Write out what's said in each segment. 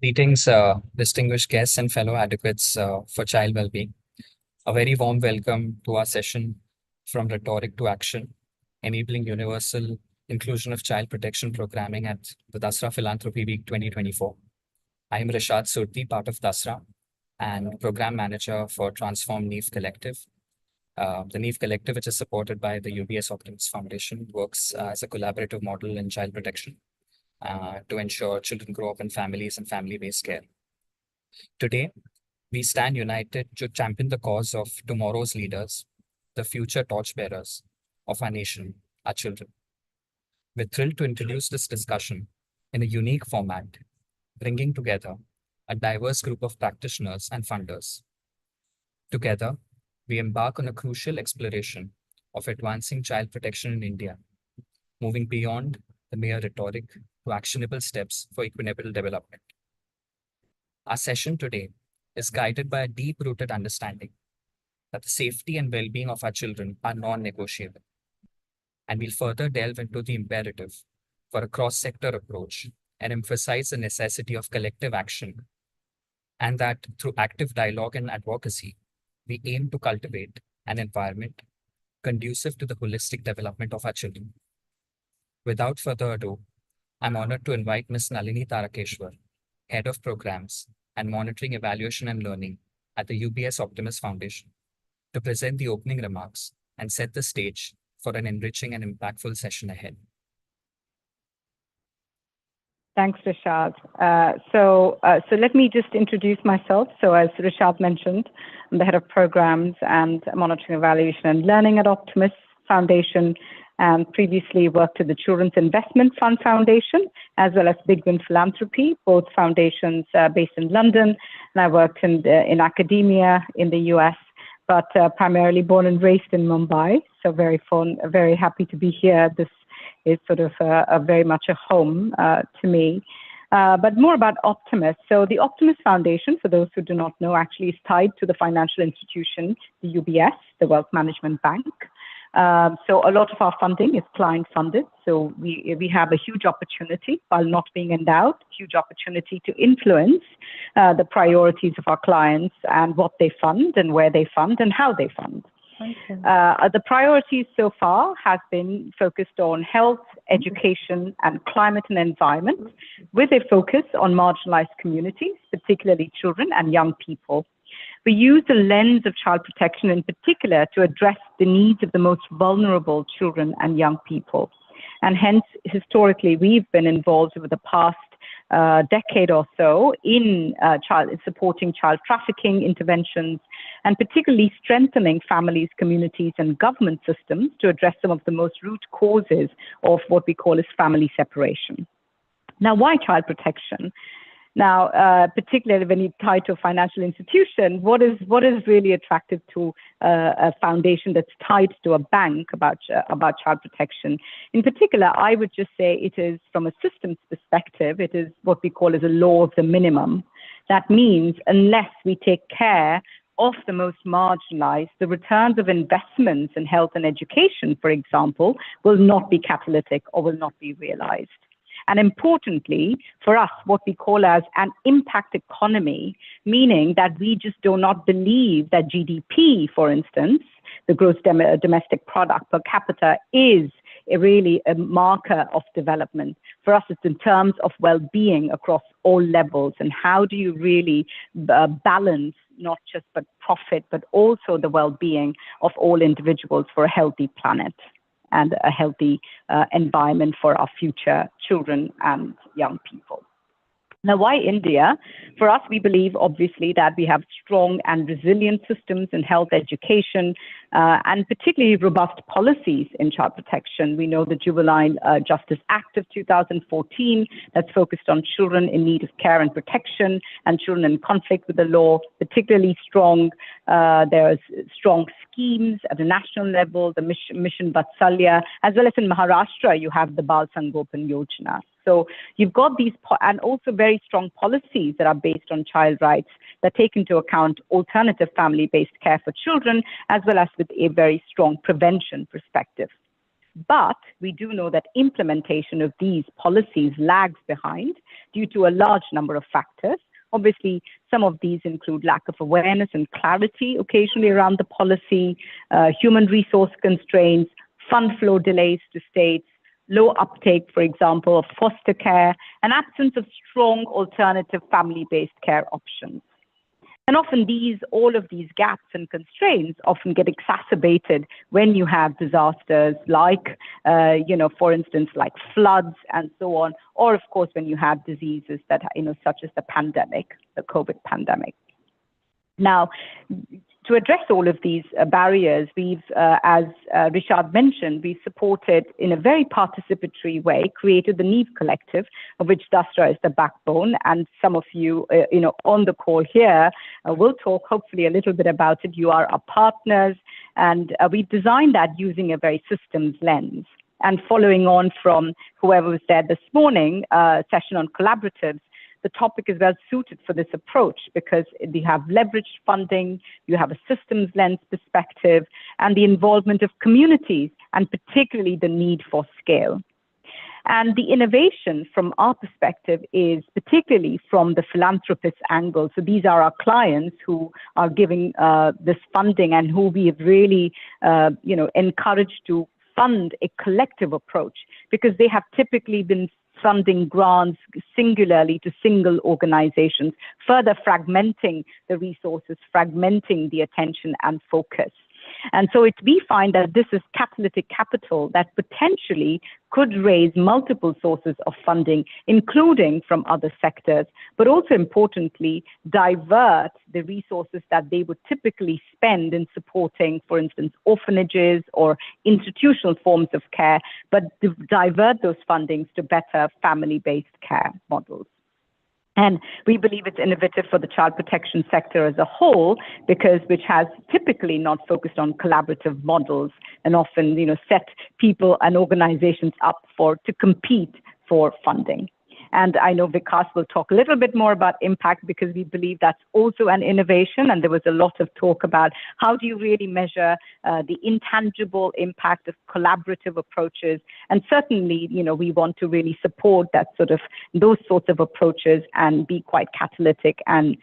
Greetings, distinguished guests and fellow advocates for child well-being. A very warm welcome to our session from Rhetoric to Action, enabling universal inclusion of child protection programming at the Dasra Philanthropy Week 2024. I am Rishad Surti, part of Dasra and program manager for Transform NEEF Collective. The NEEF Collective, which is supported by the UBS Optimus Foundation, works as a collaborative model in child protection to ensure children grow up in families and family-based care. Today, we stand united to champion the cause of tomorrow's leaders, the future torchbearers of our nation, our children. We're thrilled to introduce this discussion in a unique format, bringing together a diverse group of practitioners and funders. Together, we embark on a crucial exploration of advancing child protection in India, moving beyond the mere rhetoric to actionable steps for equitable development. Our session today is guided by a deep-rooted understanding that the safety and well-being of our children are non-negotiable. And we'll further delve into the imperative for a cross-sector approach and emphasize the necessity of collective action, and that through active dialogue and advocacy, we aim to cultivate an environment conducive to the holistic development of our children. Without further ado, I'm honored to invite Ms. Nalini Tarakeshwar, Head of Programs and Monitoring Evaluation and Learning at the UBS Optimus Foundation, to present the opening remarks and set the stage for an enriching and impactful session ahead. Thanks, Rishad. So let me just introduce myself. So as Rishad mentioned, I'm the Head of Programs and Monitoring Evaluation and Learning at Optimus Foundation, and previously worked at the Children's Investment Fund Foundation, as well as Big Win Philanthropy, both foundations based in London. And I worked in academia in the US, but primarily born and raised in Mumbai. So very happy to be here. This is sort of very much a home to me. But more about Optimus. So the Optimus Foundation, for those who do not know, actually is tied to the financial institution, the UBS, the Wealth Management Bank. So a lot of our funding is client funded. So we have a huge opportunity, while not being endowed, huge opportunity to influence the priorities of our clients and what they fund and where they fund and how they fund. Okay. The priorities so far have been focused on health, education, and climate and environment, with a focus on marginalized communities, particularly children and young people. We use the lens of child protection in particular to address the needs of the most vulnerable children and young people. And hence, historically, we've been involved over the past decade or so in supporting child trafficking interventions, and particularly strengthening families, communities, and government systems to address some of the most root causes of what we call as family separation. Now, why child protection? Now, particularly when you tie to a financial institution, what is really attractive to a foundation that's tied to a bank about child protection? In particular, I would just say it is, from a systems perspective, it is what we call as a law of the minimum. That means unless we take care of the most marginalized, the returns of investments in health and education, for example, will not be catalytic or will not be realized. And importantly, for us, what we call as an impact economy, meaning that we just do not believe that GDP, for instance, the gross domestic product per capita, is really a marker of development. For us, it's in terms of well-being across all levels, and how do you really balance not just but profit, but also the well-being of all individuals for a healthy planet and a healthy environment for our future children and young people. Now, why India? For us, we believe, obviously, that we have strong and resilient systems in health education, and particularly robust policies in child protection. We know the Juvenile Justice Act of 2014 that's focused on children in need of care and protection and children in conflict with the law, particularly strong. There's strong schemes at the national level, the Mission Vatsalya, as well as in Maharashtra, you have the Bal Sangopan Yojana. So you've got these, and also very strong policies that are based on child rights that take into account alternative family-based care for children, as well as with a very strong prevention perspective. But we do know that implementation of these policies lags behind due to a large number of factors. Obviously, some of these include lack of awareness and clarity occasionally around the policy, human resource constraints, fund flow delays to states, low uptake, for example, of foster care, and absence of strong alternative family-based care options. And often all of these gaps and constraints often get exacerbated when you have disasters like, for instance, like floods and so on, or of course, when you have diseases that, such as the pandemic, the COVID pandemic. Now, to address all of these barriers, we've, as Rishad mentioned, we supported in a very participatory way, created the Neve Collective, of which Dasra is the backbone. And some of you, on the call here will talk hopefully a little bit about it. You are our partners, and we've designed that using a very systems lens. And following on from whoever was there this morning, session on collaboratives, the topic is well suited for this approach because you have leveraged funding, you have a systems lens perspective, and the involvement of communities, and particularly the need for scale. And the innovation from our perspective is particularly from the philanthropist angle. So these are our clients who are giving this funding and who we have really, encouraged to fund a collective approach, because they have typically been funding grants singularly to single organizations, further fragmenting the resources, fragmenting the attention and focus. And so we find that this is catalytic capital that potentially could raise multiple sources of funding, including from other sectors, but also importantly, divert the resources that they would typically spend in supporting, for instance, orphanages or institutional forms of care, but divert those fundings to better family-based care models. And we believe it's innovative for the child protection sector as a whole, which has typically not focused on collaborative models and often, set people and organizations up to compete for funding. And I know Vikas will talk a little bit more about impact, because we believe that's also an innovation. And there was a lot of talk about how do you really measure the intangible impact of collaborative approaches. And certainly, we want to really support those sorts of approaches and be quite catalytic and,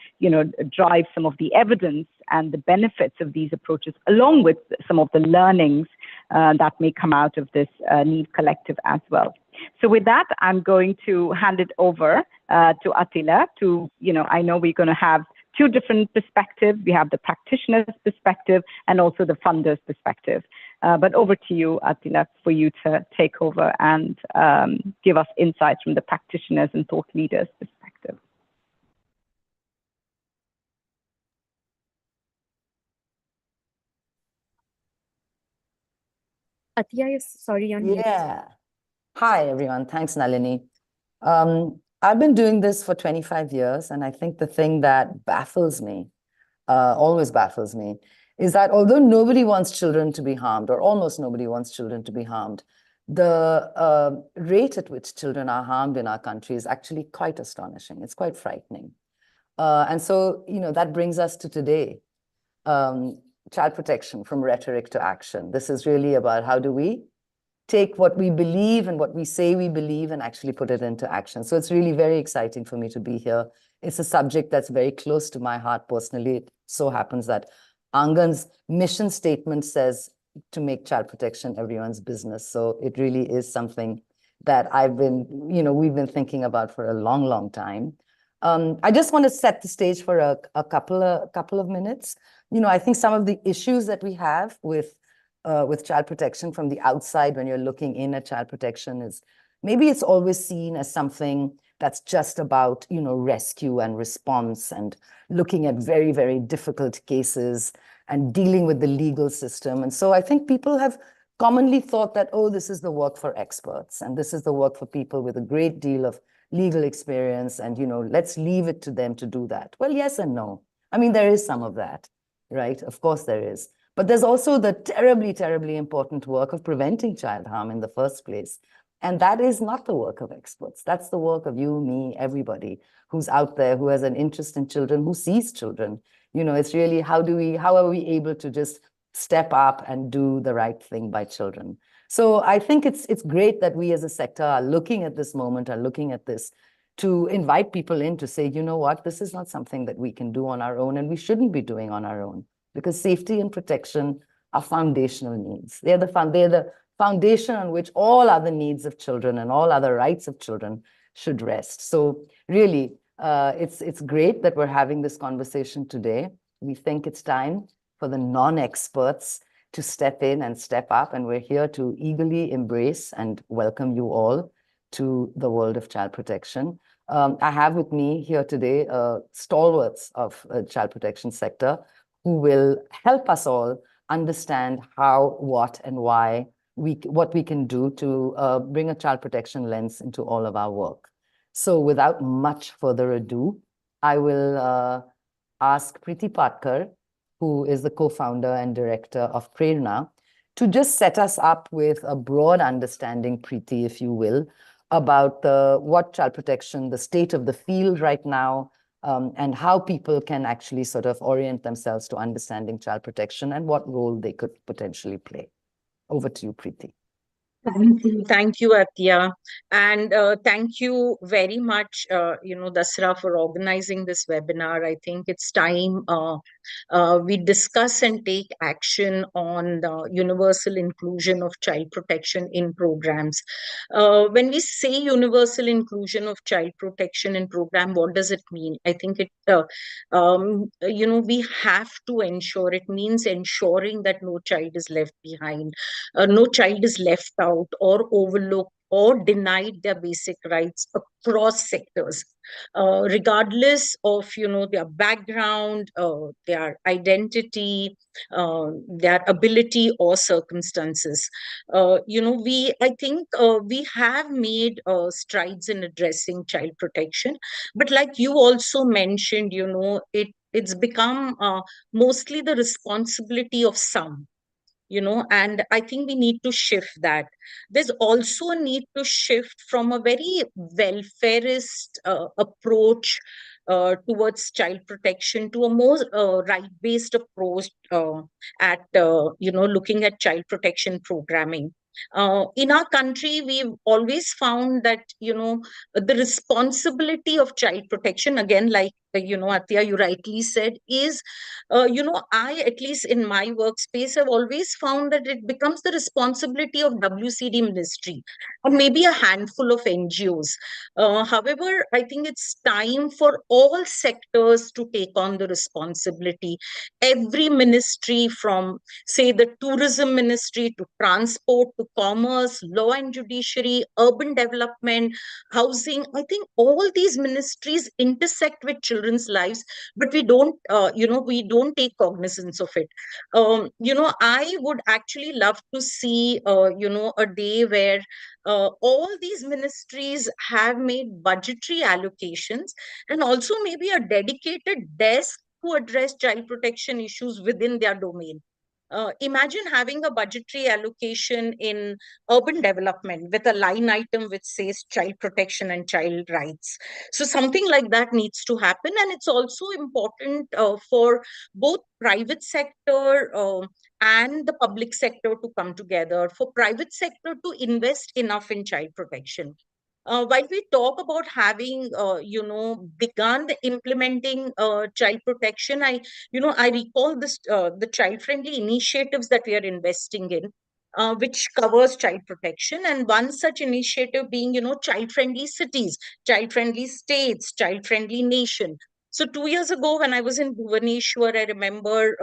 drive some of the evidence and the benefits of these approaches, along with some of the learnings that may come out of this Neve Collective as well. So with that, I'm going to hand it over to Attila I know we're going to have two different perspectives. We have the practitioner's perspective and also the funder's perspective. But over to you, Atina, for you to take over and give us insights from the practitioners and thought leaders' perspective. Atiya is sorry on mute. Yeah. Hi, everyone. Thanks, Nalini. I've been doing this for 25 years, and I think the thing that baffles me, always baffles me, is that although nobody wants children to be harmed, or almost nobody wants children to be harmed, the rate at which children are harmed in our country is actually quite astonishing. It's quite frightening. And so, that brings us to today. Child protection, from rhetoric to action. This is really about how do we take what we believe and what we say we believe and actually put it into action. So it's really very exciting for me to be here. It's a subject that's very close to my heart personally. It so happens that Angan's mission statement says to make child protection everyone's business. So it really is something that we've been thinking about for a long, long time. I just want to set the stage for a couple of minutes. I think some of the issues that we have with child protection from the outside when you're looking in at child protection is maybe it's always seen as something that's just about, rescue and response and looking at very, very difficult cases and dealing with the legal system. And so I think people have commonly thought that, oh, this is the work for experts and this is the work for people with a great deal of legal experience and, let's leave it to them to do that. Well, yes and no. I mean, there is some of that, right? Of course there is. But there's also the terribly, terribly important work of preventing child harm in the first place. And that is not the work of experts. That's the work of you, me, everybody who's out there, who has an interest in children, who sees children. It's really how are we able to just step up and do the right thing by children? So I think it's great that we as a sector are looking at this moment, are looking at this to invite people in to say, you know what, this is not something that we can do on our own and we shouldn't be doing on our own. Because safety and protection are foundational needs. They're the foundation on which all other needs of children and all other rights of children should rest. So really, it's great that we're having this conversation today. We think it's time for the non-experts to step in and step up, and we're here to eagerly embrace and welcome you all to the world of child protection. I have with me here today stalwarts of the child protection sector who will help us all understand how, what, and why what we can do to bring a child protection lens into all of our work. So without much further ado, I will ask Preeti Patkar, who is the co-founder and director of Prerna, to just set us up with a broad understanding, Preeti, if you will, about what child protection, the state of the field right now, and how people can actually sort of orient themselves to understanding child protection and what role they could potentially play. Over to you, Preeti. Thank you, Atya. And thank you very much, Dasra, for organizing this webinar. I think it's time we discuss and take action on the universal inclusion of child protection in programs. When we say universal inclusion of child protection in program, what does it mean? I think we have to ensure, it means ensuring that no child is left behind, no child is left out or overlooked or denied their basic rights across sectors, regardless of their background, their identity, their ability or circumstances. I think we have made strides in addressing child protection, but like you also mentioned, it's become mostly the responsibility of some. And I think we need to shift that. There's also a need to shift from a very welfareist approach towards child protection to a more right-based approach at looking at child protection programming. In our country, we've always found that the responsibility of child protection, again, like Atya, you rightly said, is, I, at least in my workspace, have always found that it becomes the responsibility of WCD ministry or maybe a handful of NGOs. However, I think it's time for all sectors to take on the responsibility. Every ministry, from, say, the tourism ministry to transport to commerce, law and judiciary, urban development, housing. I think all these ministries intersect with children's lives, but we don't take cognizance of it. I would actually love to see, a day where all these ministries have made budgetary allocations and also maybe a dedicated desk to address child protection issues within their domain. Imagine having a budgetary allocation in urban development with a line item which says child protection and child rights. So something like that needs to happen, and it's also important for both private sector and the public sector to come together, for private sector to invest enough in child protection. While we talk about having, begun implementing child protection, I recall the child-friendly initiatives that we are investing in, which covers child protection, and one such initiative being, child-friendly cities, child-friendly states, child-friendly nation. So 2 years ago, when I was in Bhubaneswar, I remember,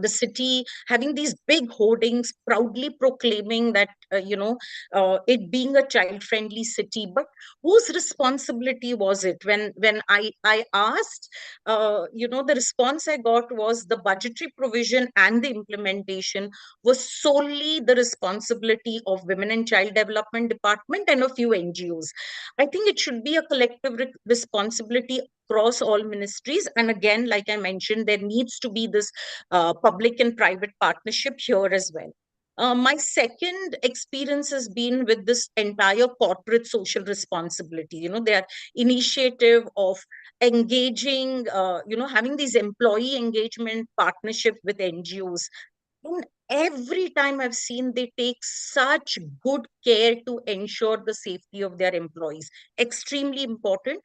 the city having these big hoardings proudly proclaiming that, it being a child friendly city. But whose responsibility was it? When I asked, the response I got was the budgetary provision and the implementation was solely the responsibility of women and child development department and a few NGOs. I think it should be a collective responsibility across all ministries. And again, like I mentioned, there needs to be this public and private partnership here as well. My second experience has been with this entire corporate social responsibility. Their initiative of engaging, having these employee engagement partnership with NGOs. And every time I've seen, they take such good care to ensure the safety of their employees. Extremely important.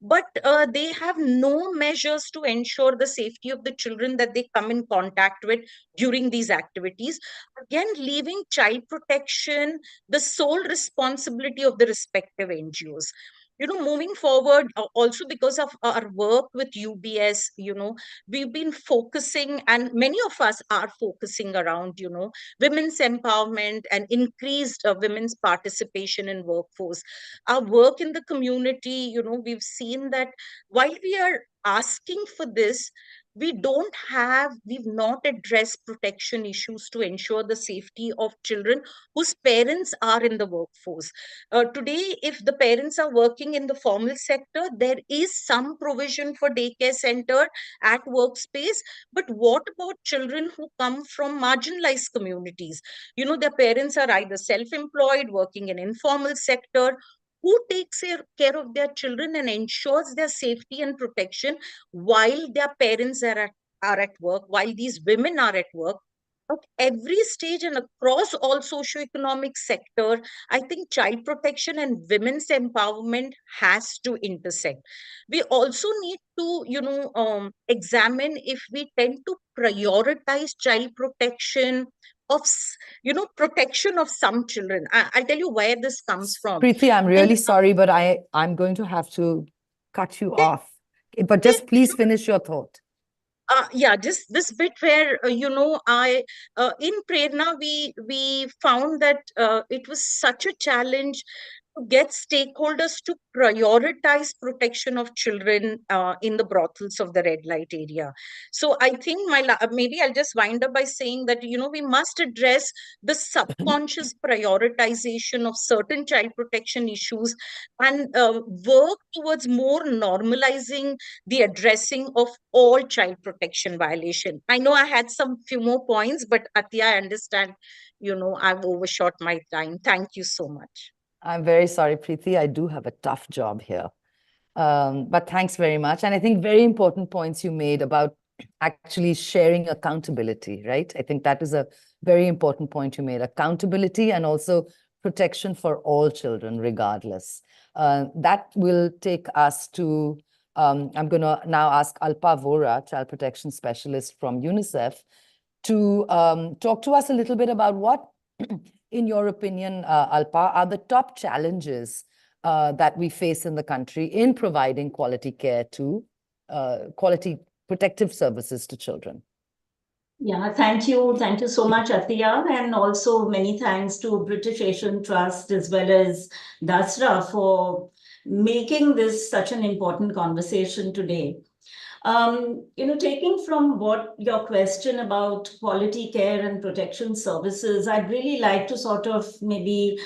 But they have no measures to ensure the safety of the children that they come in contact with during these activities. Again, leaving child protection the sole responsibility of the respective NGOs. Moving forward, also because of our work with UBS, we've been focusing, and many of us are focusing around, women's empowerment and increased women's participation in workforce. Our work in the community, we've seen that while we are asking for this, we've not addressed protection issues to ensure the safety of children whose parents are in the workforce. Today, if the parents are working in the formal sector, there is some provision for daycare center at workspace. But what about children who come from marginalized communities? Their parents are either self-employed, working in informal sector. Who takes care of their children and ensures their safety and protection while their parents are at work, while these women are at work? At every stage and across all socioeconomic sector, I think child protection and women's empowerment has to intersect. We also need to, examine if we tend to prioritize child protection of, protection of some children. I'll tell you where this comes from. Preeti, I'm And really sorry, but I'm going to have to cut you off. But just please finish your thought. Yeah, just this bit where, I in Prerna we found that it was such a challenge to get stakeholders to prioritize protection of children in the brothels of the red light area. So I think maybe I'll just wind up by saying that, we must address the subconscious prioritization of certain child protection issues and work towards more normalizing the addressing of all child protection violation. I know I had some few more points, but Atya, I understand, I've overshot my time. Thank you so much. I'm very sorry, Preeti. I do have a tough job here. But thanks very much. And I think very important points you made about actually sharing accountability, right? I think that is a very important point you made. Accountability and also protection for all children, regardless. That will take us to I'm going to now ask Alpa Vora, Child Protection Specialist from UNICEF, to talk to us a little bit about what, in your opinion, Alpa, are the top challenges that we face in the country in providing quality care to quality protective services to children. Yeah, thank you. Thank you so much, Atiya. And also many thanks to British Asian Trust as well as Dasra for making this such an important conversation today. Taking from what your question about quality care and protection services, I'd really like to sort of maybe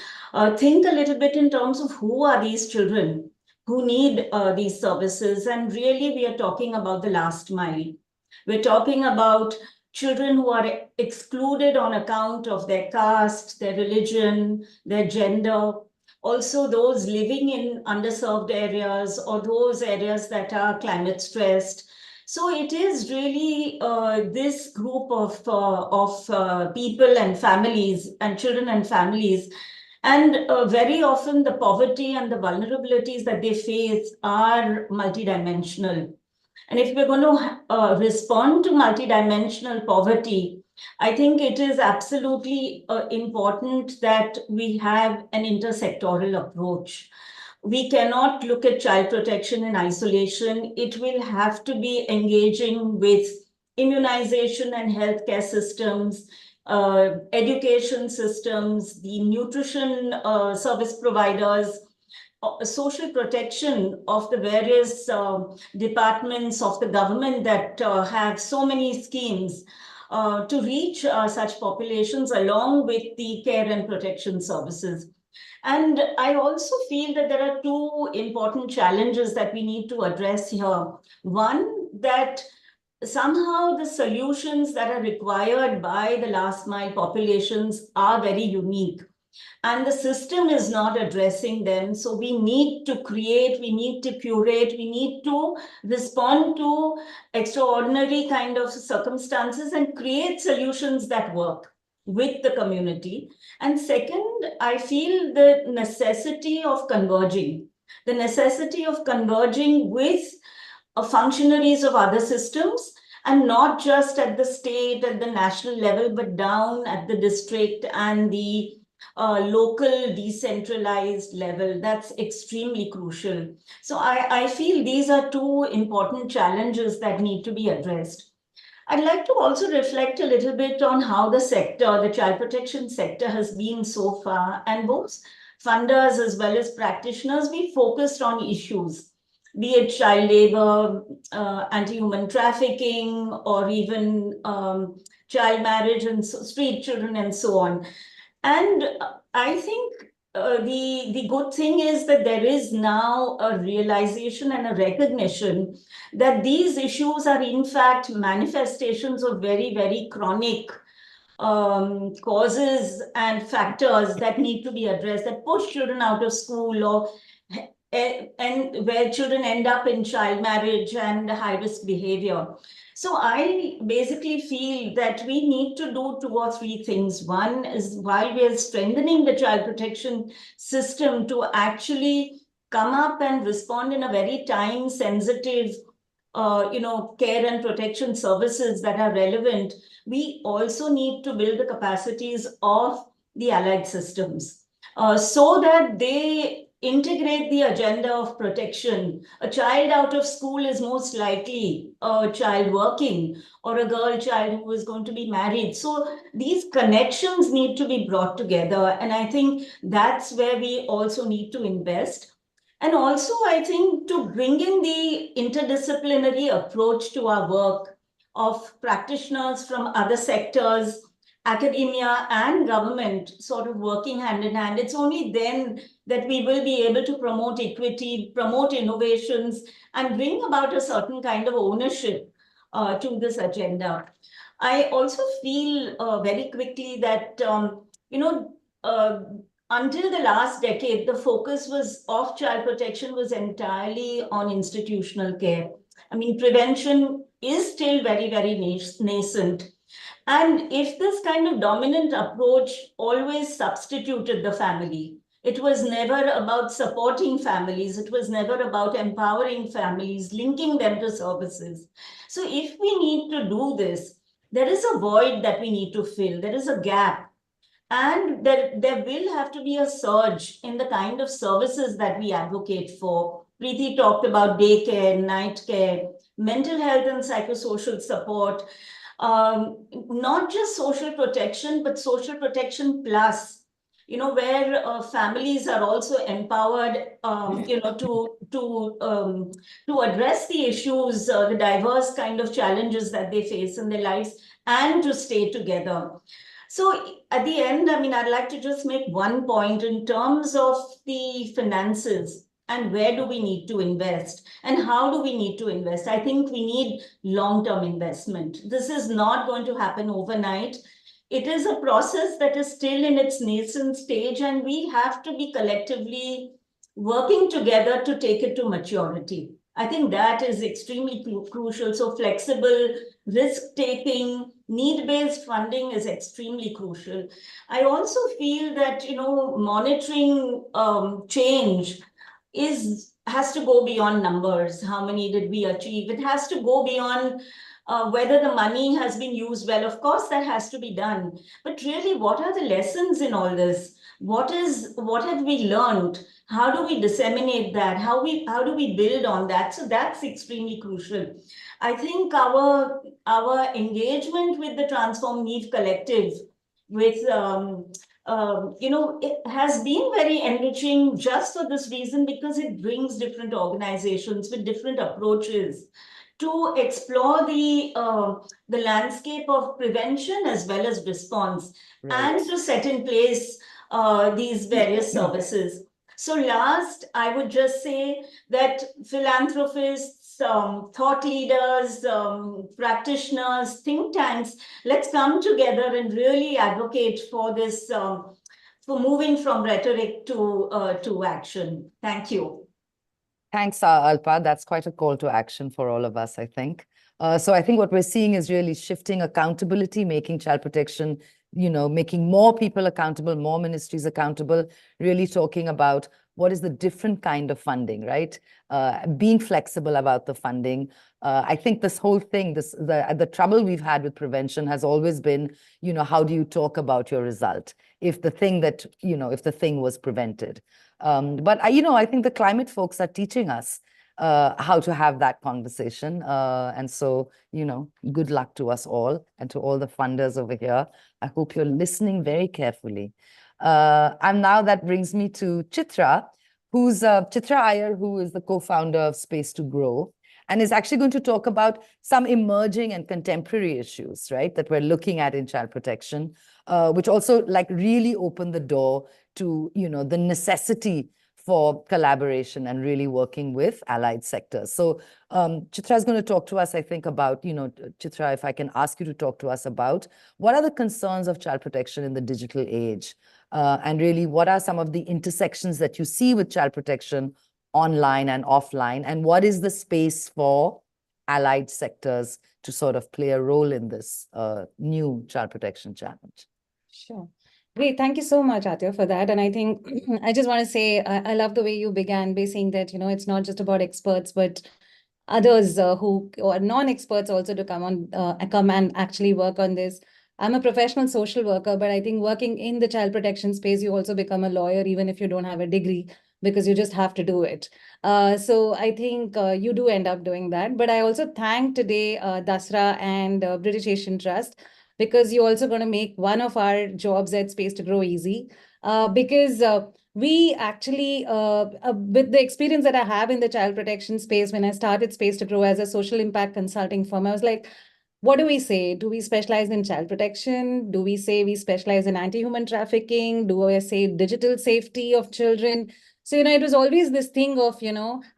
think a little bit in terms of who are these children who need these services. And really, we are talking about the last mile. We're talking about children who are excluded on account of their caste, their religion, their gender, also those living in underserved areas or those areas that are climate stressed. So it is really this group of people and families and children and families. And very often the poverty and the vulnerabilities that they face are multidimensional. And if we're going to respond to multidimensional poverty, I think it is absolutely important that we have an intersectoral approach. We cannot look at child protection in isolation. It will have to be engaging with immunization and healthcare systems, education systems, the nutrition service providers, social protection of the various departments of the government that have so many schemes to reach such populations along with the care and protection services. And I also feel that there are two important challenges that we need to address here. One, that somehow the solutions that are required by the last mile populations are very unique, and the system is not addressing them. So we need to create, we need to curate, we need to respond to extraordinary kind of circumstances and create solutions that work with the community. And second, I feel the necessity of converging, with functionaries of other systems, and not just at the state, at the national level, but down at the district and the local decentralized level. That's extremely crucial. So I feel these are two important challenges that need to be addressed. I'd like to also reflect a little bit on how the sector, the child protection sector, has been so far. And both funders as well as practitioners, we focused on issues, be it child labor, anti-human trafficking, or even child marriage and street children and so on. And I think the good thing is that there is now a realization and a recognition that these issues are in fact manifestations of very, very chronic causes and factors that need to be addressed, that push children out of school, or and where children end up in child marriage and high risk behavior. So I basically feel that we need to do two or three things. One is, while we are strengthening the child protection system to actually come up and respond in a very time sensitive care and protection services that are relevant, we also need to build the capacities of the allied systems so that they integrate the agenda of protection. A child out of school is most likely a child working or a girl child who is going to be married. So these connections need to be brought together. And I think that's where we also need to invest. And also, I think, to bring in the interdisciplinary approach to our work of practitioners from other sectors, academia and government sort of working hand in hand. It's only then that we will be able to promote equity, promote innovations, and bring about a certain kind of ownership to this agenda. I also feel very quickly that, until the last decade, the focus of child protection was entirely on institutional care. I mean, prevention is still very, very nascent. And if this kind of dominant approach always substituted the family, It was never about supporting families. It was never about empowering families, linking them to services. So if we need to do this, there is a void that we need to fill. There is a gap. And there will have to be a surge in the kind of services that we advocate for. Preeti talked about daycare, night care, mental health and psychosocial support, not just social protection, but social protection plus, where families are also empowered, to address the issues, the diverse kind of challenges that they face in their lives, and to stay together. So at the end, I mean, I'd like to just make one point in terms of the finances and where do we need to invest and how do we need to invest. I think we need long-term investment. This is not going to happen overnight. It is a process that is still in its nascent stage, and we have to be collectively working together to take it to maturity. I think that is extremely crucial. So flexible, risk-taking, need-based funding is extremely crucial. I also feel that, monitoring change has to go beyond numbers. How many did we achieve? It has to go beyond whether the money has been used well. Of course, that has to be done. But really, what are the lessons in all this? What have we learned? How do we disseminate that? How do we build on that? So that's extremely crucial. I think our engagement with the Transform Neve Collective, with it has been very enriching just for this reason, because it brings different organizations with different approaches to explore the landscape of prevention as well as response, and to set in place these various services. So last, I would just say that philanthropists, thought leaders, practitioners, think tanks, let's come together and really advocate for this, for moving from rhetoric to action. Thank you. Thanks, Alpa. That's quite a call to action for all of us, I think. So I think what we're seeing is really shifting accountability, making child protection, making more people accountable, more ministries accountable, really talking about what is the different kind of funding, right? Being flexible about the funding. I think this whole thing, the trouble we've had with prevention has always been, how do you talk about your result if the thing was prevented? But I think the climate folks are teaching us how to have that conversation. And so, good luck to us all and to all the funders over here. I hope you're listening very carefully. And now that brings me to Chitra, who's Chitra Iyer, who is the co-founder of Space to Grow, and is actually going to talk about some emerging and contemporary issues, right, that we're looking at in child protection, which also really open the door to, the necessity for collaboration and really working with allied sectors. So Chitra is going to talk to us, I think, about, Chitra, if I can ask you to talk to us about what are the concerns of child protection in the digital age? And really, what are some of the intersections that you see with child protection online and offline? And what is the space for allied sectors to sort of play a role in this new child protection challenge? Sure. Great. Thank you so much, Atya, for that. And I think I just want to say, I love the way you began by saying that, it's not just about experts, but others who are non-experts also to come and actually work on this. I'm a professional social worker, but I think working in the child protection space, you also become a lawyer, even if you don't have a degree, because you just have to do it. So I think you do end up doing that. But I also thank today Dasra and British Asian Trust, because you're also going to make one of our jobs at Space to Grow easy. Because we actually, with the experience that I have in the child protection space, when I started Space to Grow as a social impact consulting firm, I was like, what do we say? Do we specialize in child protection? Do we say we specialize in anti-human trafficking? Do I say digital safety of children? So, it was always this thing of,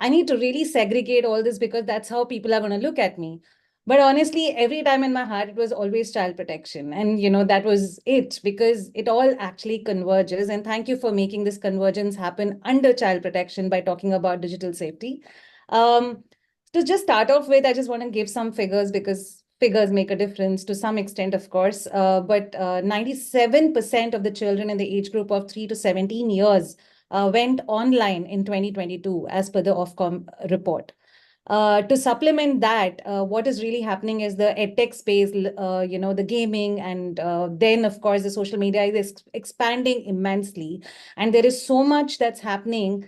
I need to really segregate all this because that's how people are going to look at me. But honestly, every time in my heart, it was always child protection. And, that was it, because it all actually converges. And thank you for making this convergence happen under child protection by talking about digital safety. To just start off with, I just want to give some figures, because figures make a difference to some extent, of course. But 97% of the children in the age group of 3 to 17 years went online in 2022, as per the Ofcom report. To supplement that, what is really happening is the edtech space, the gaming, and then, of course, the social media is expanding immensely. And there is so much that's happening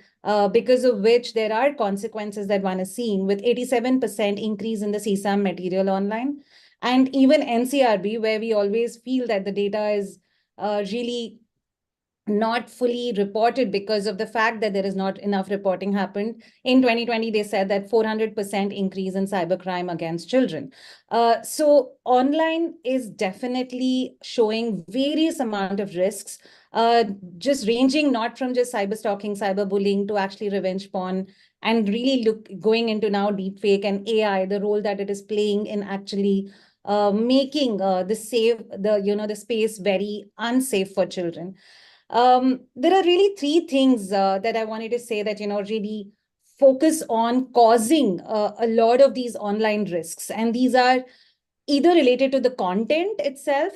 because of which there are consequences that one is seeing, with 87% increase in the CSAM material online. And even NCRB, where we always feel that the data is really not fully reported because of the fact that there is not enough reporting happened. In 2020, they said that 400% increase in cybercrime against children. So online is definitely showing various amount of risks, just ranging not from just cyber stalking, cyberbullying, to actually revenge porn, and really going into now deepfake and AI, the role that it is playing in actually making the space very unsafe for children. There are really three things that I wanted to say that, really focus on causing a lot of these online risks. And these are either related to the content itself,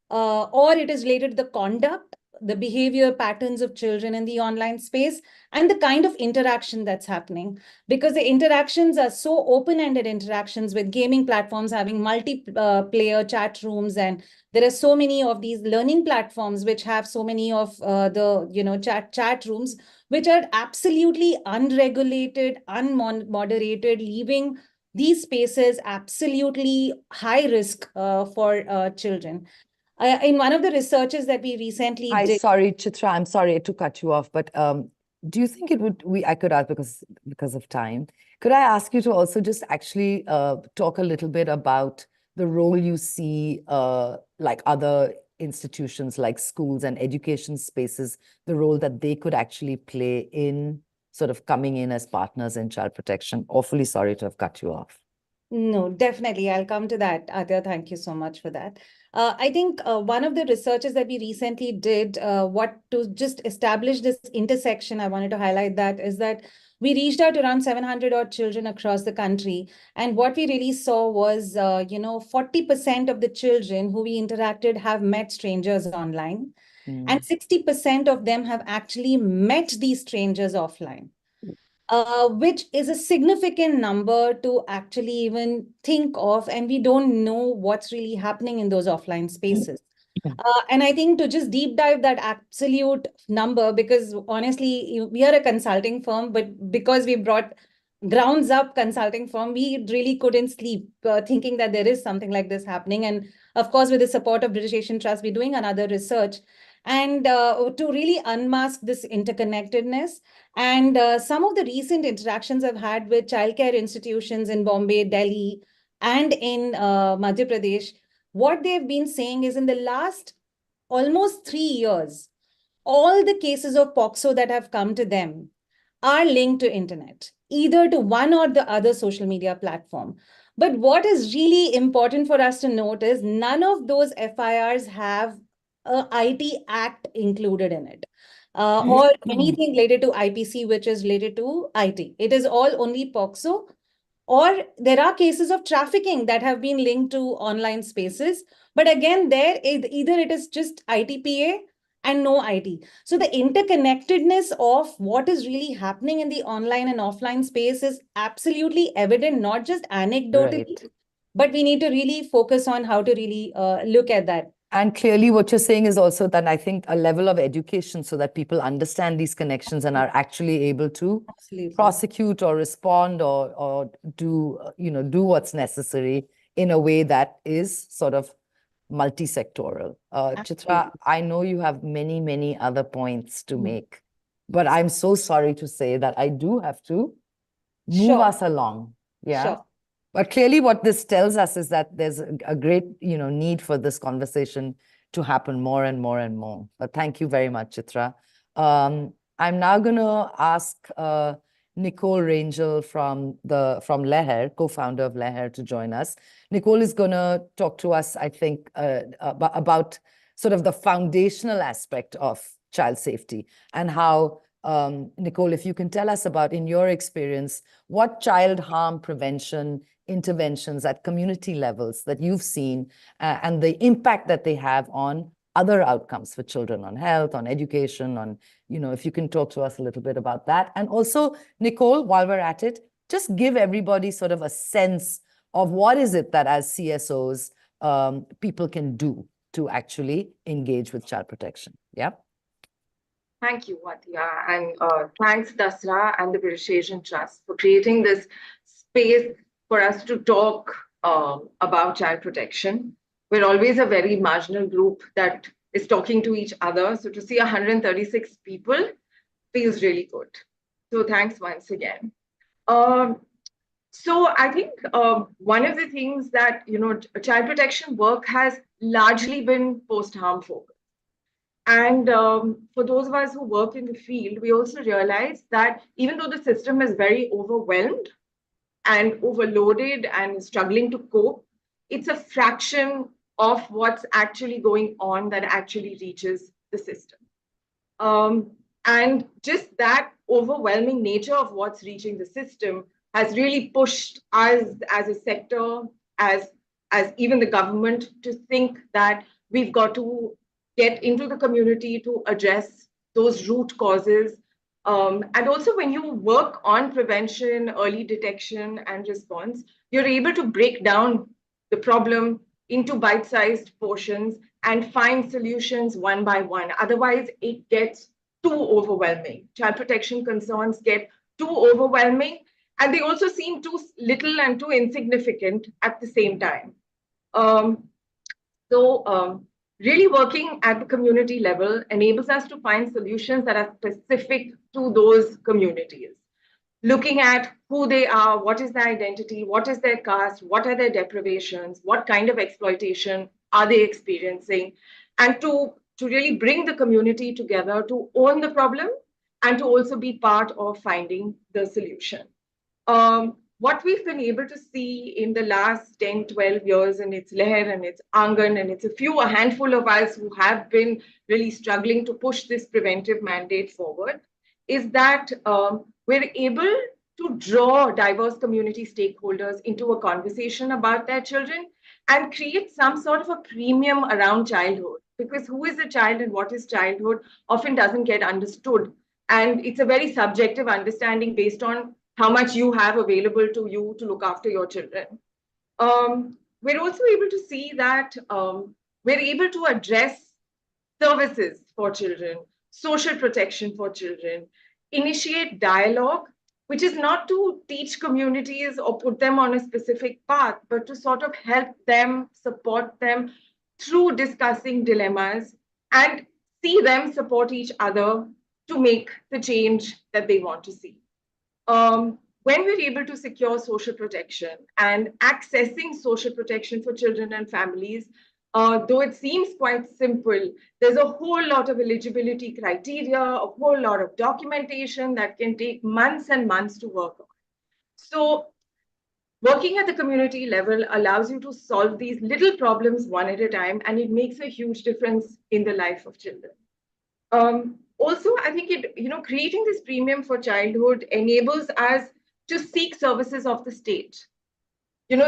or it is related to the conduct, the behavior patterns of children in the online space, and the kind of interaction that's happening. Because the interactions are so open-ended interactions, with gaming platforms having multi-player chat rooms, and there are so many of these learning platforms which have so many of the chat rooms, which are absolutely unregulated, unmoderated, leaving these spaces absolutely high risk for children. In one of the researches that we recently did. Sorry, Chitra, I'm sorry to cut you off, but do you think I could ask because of time, could I ask you to also just actually talk a little bit about the role you see like other institutions like schools and education spaces, the role that they could actually play in sort of coming in as partners in child protection? Awfully sorry to have cut you off. No, definitely. I'll come to that. Adya, thank you so much for that. I think one of the researches that we recently did, to just establish this intersection, I wanted to highlight that, is that we reached out to around 700 odd children across the country. And what we really saw was, 40% of the children who we interacted have met strangers online. And 60% of them have actually met these strangers offline. Which is a significant number to actually even think of, and we don't know what's really happening in those offline spaces. And I think to just deep dive that absolute number, because honestly, we are a consulting firm, but because we brought grounds up consulting firm, we really couldn't sleep thinking that there is something like this happening. And of course, with the support of British Asian Trust, we're doing another research, and to really unmask this interconnectedness. And some of the recent interactions I've had with childcare institutions in Bombay, Delhi, and in Madhya Pradesh, what they've been saying is, in the last almost 3 years, all the cases of POXO that have come to them are linked to internet, either to one or the other social media platform. But what is really important for us to note is none of those FIRs have a IT Act included in it, or anything related to IPC, which is related to IT. It is all only POXO. Or there are cases of trafficking that have been linked to online spaces. But again, either it is just ITPA and no IT. So the interconnectedness of what is really happening in the online and offline space is absolutely evident, not just anecdotally, Right. but we need to really focus on how to really look at that. And clearly what you're saying is also that I think a level of education so that people understand these connections and are actually able to prosecute or respond or do, do what's necessary in a way that is sort of multi-sectoral. Chitra, I know you have many, many other points to make, but I'm so sorry to say that I do have to move us along. Yeah. Sure. But clearly what this tells us is that there's a great, need for this conversation to happen more and more and more. But thank you very much, Chitra. I'm now going to ask Nicole Rangel from Leher, co-founder of Leher, to join us. Nicole is going to talk to us, I think, about sort of the foundational aspect of child safety and how, Nicole, if you can tell us about, in your experience, what child harm prevention interventions at community levels that you've seen and the impact that they have on other outcomes for children on health, on education, on, if you can talk to us a little bit about that. And also, Nicole, while we're at it, just give everybody sort of a sense of what is it that as CSOs, people can do to actually engage with child protection. Yeah. Thank you, Atiya, and thanks, Dasra and the British Asian Trust for creating this space for us to talk about child protection. We're always a very marginal group that is talking to each other. So to see 136 people feels really good. So thanks once again. So I think one of the things that, child protection work has largely been post-harm focused. And for those of us who work in the field, we also realize that even though the system is very overwhelmed and overloaded and struggling to cope, it's a fraction of what's actually going on that actually reaches the system. And just that overwhelming nature of what's reaching the system has really pushed us as a sector, as even the government, to think that we've got to get into the community to address those root causes. And also when you work on prevention, early detection and response, you're able to break down the problem into bite-sized portions and find solutions one by one. Otherwise, it gets too overwhelming. Child protection concerns get too overwhelming, and they also seem too little and too insignificant at the same time. Really working at the community level enables us to find solutions that are specific to those communities. Looking at who they are, what is their identity, what is their caste, what are their deprivations, what kind of exploitation are they experiencing, and to really bring the community together to own the problem and to also be part of finding the solution. What we've been able to see in the last 10, 12 years, and it's Leher and it's Angan, and it's a handful of us who have been really struggling to push this preventive mandate forward, is that we're able to draw diverse community stakeholders into a conversation about their children and create some sort of a premium around childhood. Because who is a child and what is childhood often doesn't get understood. And it's a very subjective understanding based on how much you have available to you to look after your children. We're also able to see that we're able to address services for children, social protection for children, initiate dialogue, which is not to teach communities or put them on a specific path, but to sort of help them, support them through discussing dilemmas and see them support each other to make the change that they want to see. When we're able to secure social protection and accessing social protection for children and families, though it seems quite simple, there's a whole lot of eligibility criteria, a whole lot of documentation that can take months and months to work on. So working at the community level allows you to solve these little problems one at a time, and it makes a huge difference in the life of children. Also, I think creating this premium for childhood enables us to seek services of the state.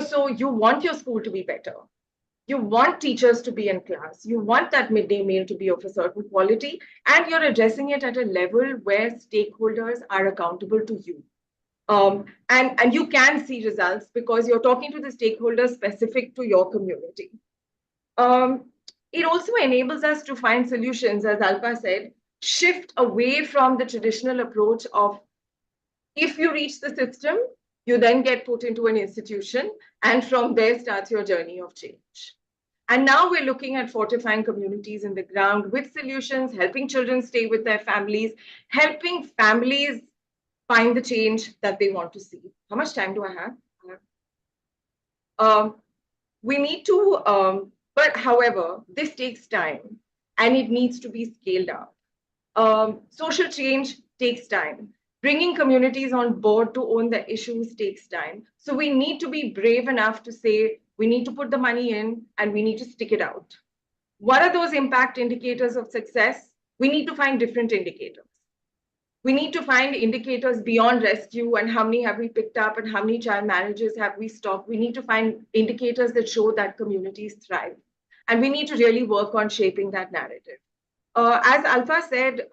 So you want your school to be better. You want teachers to be in class. You want that midday meal to be of a certain quality, and you're addressing it at a level where stakeholders are accountable to you. And you can see results because you're talking to the stakeholders specific to your community. It also enables us to find solutions, as Alpa said, shift away from the traditional approach of if you reach the system, you then get put into an institution, and from there starts your journey of change. And now we're looking at fortifying communities in the ground with solutions, helping children stay with their families, helping families find the change that they want to see. How much time do I have? We need to, but however, this takes time and it needs to be scaled up. Social change takes time. Bringing communities on board to own the issues takes time. So we need to be brave enough to say, we need to put the money in and we need to stick it out. What are those impact indicators of success? We need to find different indicators. We need to find indicators beyond rescue and how many have we picked up and how many child marriages have we stopped. We need to find indicators that show that communities thrive. And we need to really work on shaping that narrative. As Alpha said,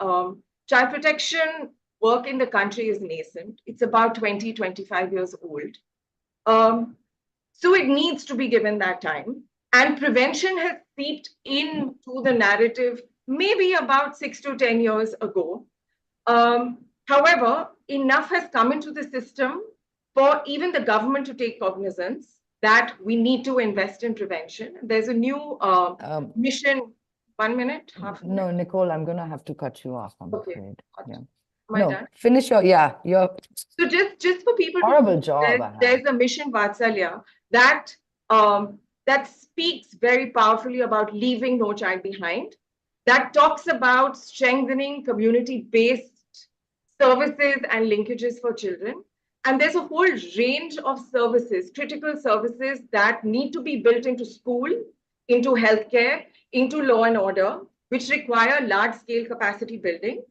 child protection work in the country is nascent. It's about 20, 25 years old. So it needs to be given that time. And prevention has seeped into the narrative maybe about 6 to 10 years ago. However, enough has come into the system for even the government to take cognizance that we need to invest in prevention. There's a new mission. 1 minute, half a minute. No, Nicole, I'm going to have to cut you off, I'm Okay. afraid. Yeah. Am I No, done? finish your So just for people to horrible know, job. there's a mission Vatsalya that that speaks very powerfully about leaving no child behind. That talks about strengthening community-based services and linkages for children. And there's a whole range of services, critical services that need to be built into school, into healthcare, into law and order, which require large-scale capacity building.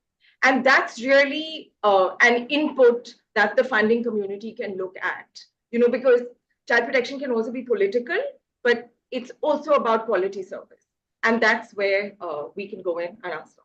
And that's really an input that the funding community can look at, because child protection can also be political, but it's also about quality service. And that's where we can go in and answer.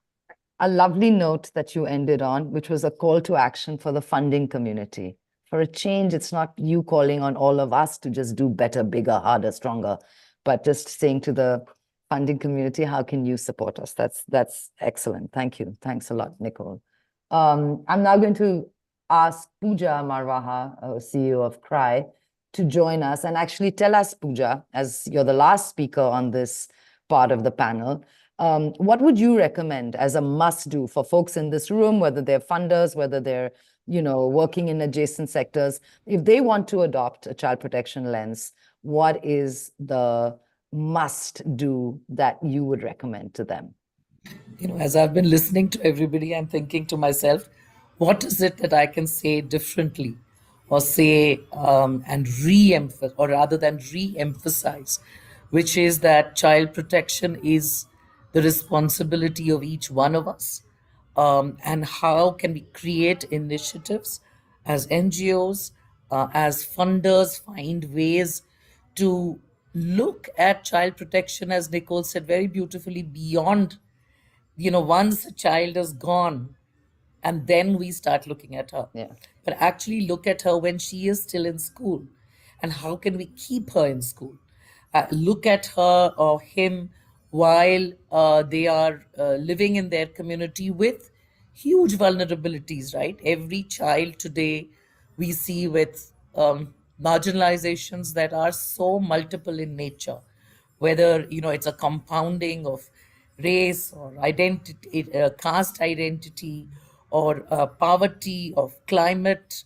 A lovely note that you ended on, which was a call to action for the funding community. For a change, it's not you calling on all of us to just do better, bigger, harder, stronger, but just saying to the funding community, how can you support us? That's excellent. Thank you. Thanks a lot, Nicole. I'm now going to ask Pooja Marwaha, CEO of CRY, to join us and actually tell us, Pooja, as you're the last speaker on this part of the panel, what would you recommend as a must-do for folks in this room, whether they're funders, whether they're working in adjacent sectors, if they want to adopt a child protection lens, what is the must-do that you would recommend to them? As I've been listening to everybody, I'm thinking to myself, what is it that I can say differently or say and re-emphasize, or rather than re-emphasize, which is that child protection is the responsibility of each one of us. And how can we create initiatives as NGOs, as funders, find ways to look at child protection, as Nicole said very beautifully, beyond once a child is gone, and then we start looking at her. Yeah. But actually look at her when she is still in school, and how can we keep her in school? Look at her or him while they are living in their community with huge vulnerabilities, right? Every child today we see with marginalizations that are so multiple in nature, whether it's a compounding of race or identity, caste identity, or poverty, of climate,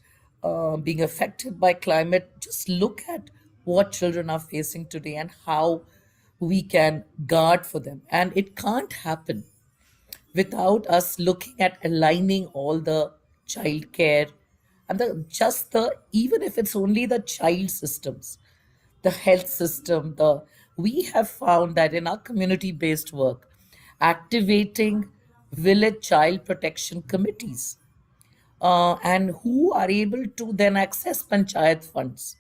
being affected by climate. Just look at what children are facing today and how we can guard for them. And it can't happen without us looking at aligning all the child care and even if it's only the child systems, the health system, we have found that in our community based work, activating village child protection committees, and who are able to then access panchayat funds.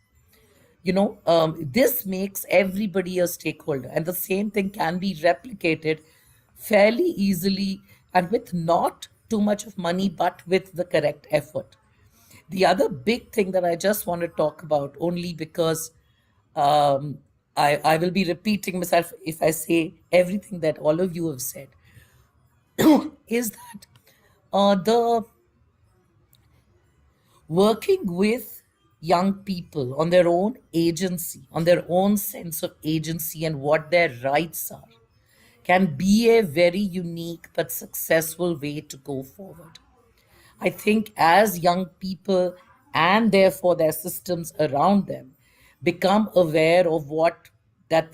This makes everybody a stakeholder, and the same thing can be replicated fairly easily and with not too much of money, but with the correct effort. The other big thing that I just want to talk about, only because I will be repeating myself if I say everything that all of you have said, is that the working with young people on their own agency, on their own sense of agency and what their rights are, can be a very unique but successful way to go forward. I think as young people and therefore their systems around them become aware of that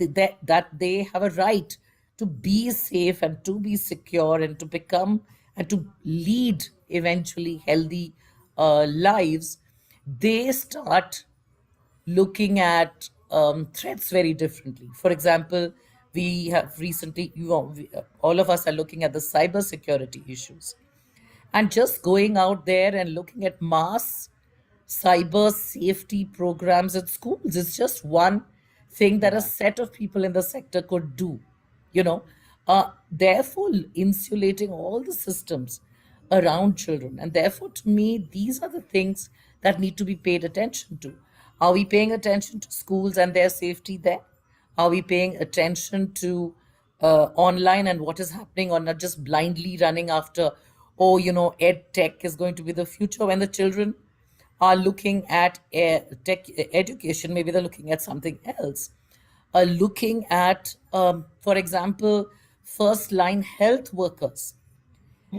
they have a right to be safe and to be secure and to become and to lead eventually healthy lives, they start looking at threats very differently. For example, we have recently, all of us are looking at the cyber security issues, and just going out there and looking at mass cyber safety programs at schools is just one thing that a set of people in the sector could do, you know, therefore insulating all the systems around children. And therefore, to me, these are the things that need to be paid attention to. Are we paying attention to schools and their safety there? Are we paying attention to online and what is happening, or not just blindly running after, oh, ed tech is going to be the future, when the children are looking at tech education, maybe they're looking at something else. Are looking at, for example, first line health workers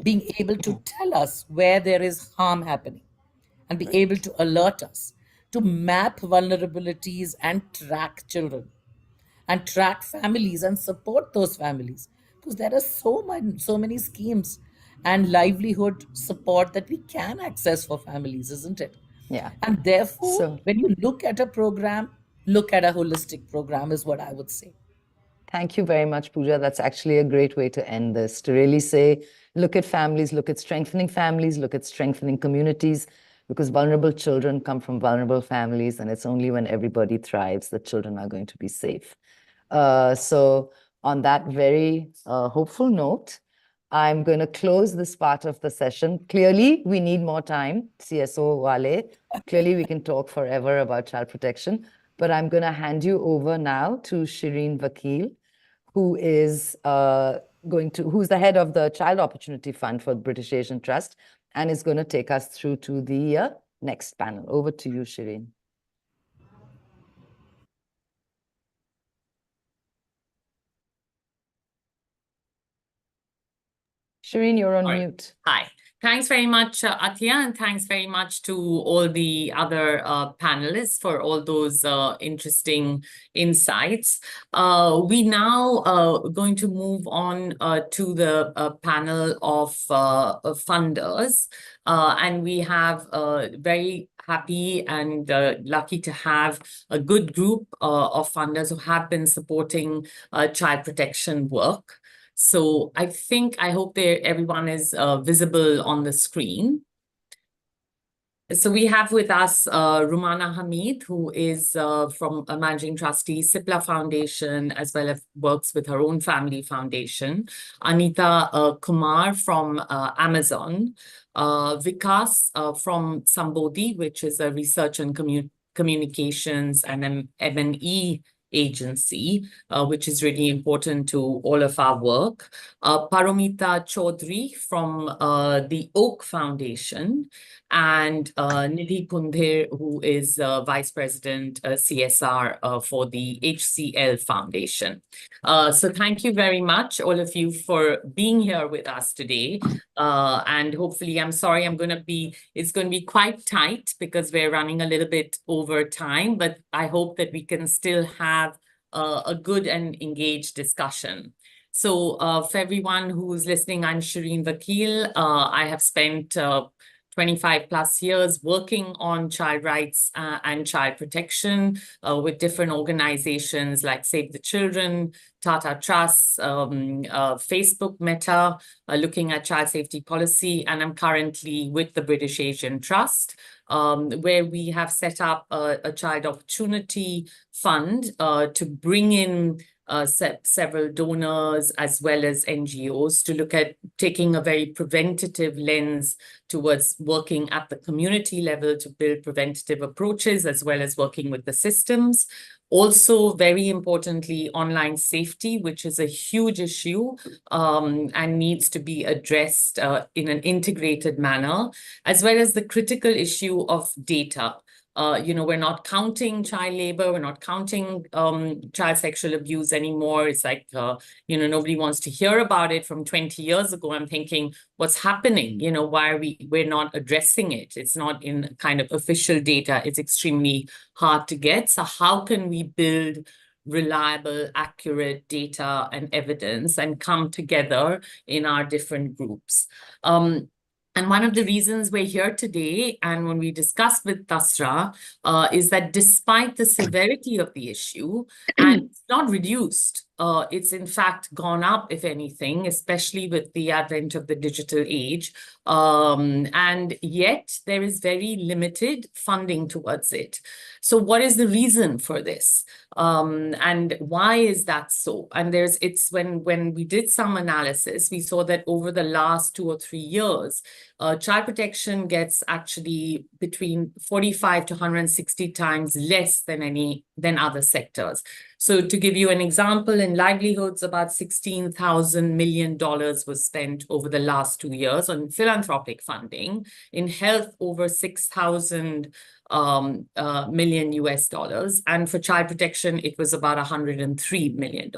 being able to tell us where there is harm happening and be able to alert us, to map vulnerabilities and track children and track families and support those families, because there are so many schemes and livelihood support that we can access for families, isn't it? Yeah. And therefore, So when you look at a program, look at a holistic program, is what I would say. thank you very much, Pooja. That's actually a great way to end this, to really say, look at families, look at strengthening families, look at strengthening communities, because vulnerable children come from vulnerable families, and it's only when everybody thrives that children are going to be safe. So on that very hopeful note, I'm going to close this part of the session. Clearly, we need more time, CSO Wale. Clearly, we can talk forever about child protection, but I'm going to hand you over now to Shireen Vakil, who is who's the head of the Child Opportunity Fund for the British Asian Trust, and is going to take us through to the next panel. Over to you, Shireen. Shireen, you're on mute. Hi. Thanks very much, Athiya, and thanks very much to all the other panelists for all those interesting insights. We now going to move on to the panel of funders. And we have very happy and lucky to have a good group of funders who have been supporting child protection work. So I hope everyone is visible on the screen. So we have with us Rumana Hamid, who is from a managing trustee, Sipla Foundation, as well as works with her own family foundation. Anita Kumar from Amazon. Vikas from Sambodhi, which is a research and communications and M&E agency, which is really important to all of our work. Paromita Chaudhary from the Oak Foundation, and Nidhi Kundher, who is Vice President CSR for the HCL Foundation. So thank you very much, all of you, for being here with us today. And hopefully, it's going to be quite tight because we're running a little bit over time, but I hope that we can still have a good and engaged discussion. So for everyone who's listening, I'm Shireen Vakil. I have spent 25 plus years working on child rights and child protection with different organizations like Save the Children, Tata Trust, Facebook Meta, looking at child safety policy. And I'm currently with the British Asian Trust, where we have set up a child opportunity fund to bring in several donors as well as NGOs to look at taking a very preventative lens towards working at the community level to build preventative approaches, as well as working with the systems. Also, very importantly, online safety, which is a huge issue and needs to be addressed in an integrated manner, as well as the critical issue of data. We're not counting child labor, we're not counting child sexual abuse anymore. It's like, nobody wants to hear about it. From 20 years ago, I'm thinking, what's happening? Why we're not addressing it? It's not in kind of official data. It's extremely hard to get. So how can we build reliable, accurate data and evidence and come together in our different groups? And one of the reasons we're here today, and when we discussed with Tasra, is that despite the severity of the issue, and it's not reduced, it's in fact gone up, if anything, especially with the advent of the digital age. And yet there is very limited funding towards it. So what is the reason for this? And why is that so? And it's when we did some analysis, we saw that over the last 2 or 3 years, child protection gets actually between 45 to 160 times less than other sectors. So to give you an example, in livelihoods, about $16,000 million was spent over the last 2 years on philanthropic funding. In health, over 6,000 million US dollars. And for child protection, it was about $103 million.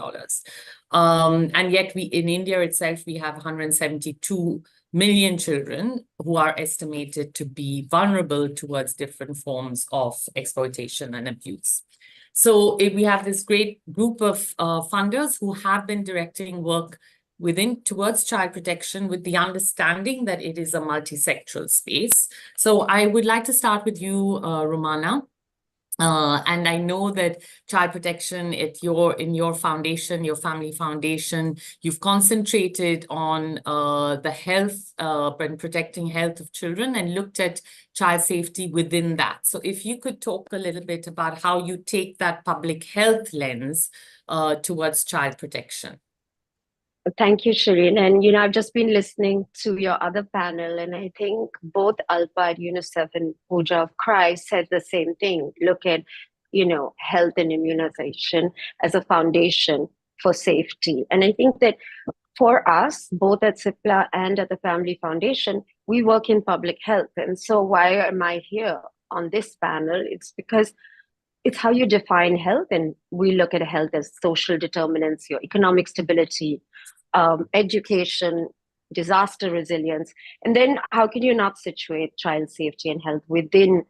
And yet in India itself, we have 172 million children who are estimated to be vulnerable towards different forms of exploitation and abuse. So we have this great group of funders who have been directing work towards child protection with the understanding that it is a multi-sectoral space. So I would like to start with you, Romana. And I know that child protection in your foundation, your family foundation, you've concentrated on the health and protecting health of children and looked at child safety within that. So if you could talk a little bit about how you take that public health lens towards child protection. Thank you, Shireen. And, I've just been listening to your other panel, and I think both Alpa at UNICEF and Pooja of Christ said the same thing. Look at, health and immunization as a foundation for safety. And I think that for us, both at CIPLA and at the Family Foundation, we work in public health. And so why am I here on this panel? It's because it's how you define health. And we look at health as social determinants, your economic stability, education, disaster resilience. And then how can you not situate child safety and health within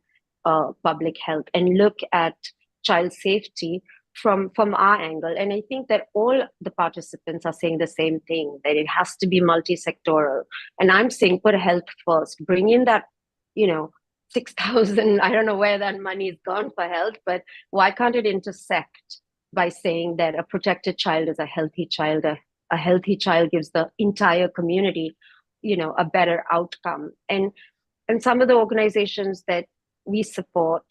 public health and look at child safety from our angle? And I think that all the participants are saying the same thing, that it has to be multi-sectoral. And I'm saying put health first, bring in that, 6,000, I don't know where that money is gone for health, but why can't it intersect by saying that a protected child is a healthy child, a healthy child gives the entire community, a better outcome. And some of the organizations that we support,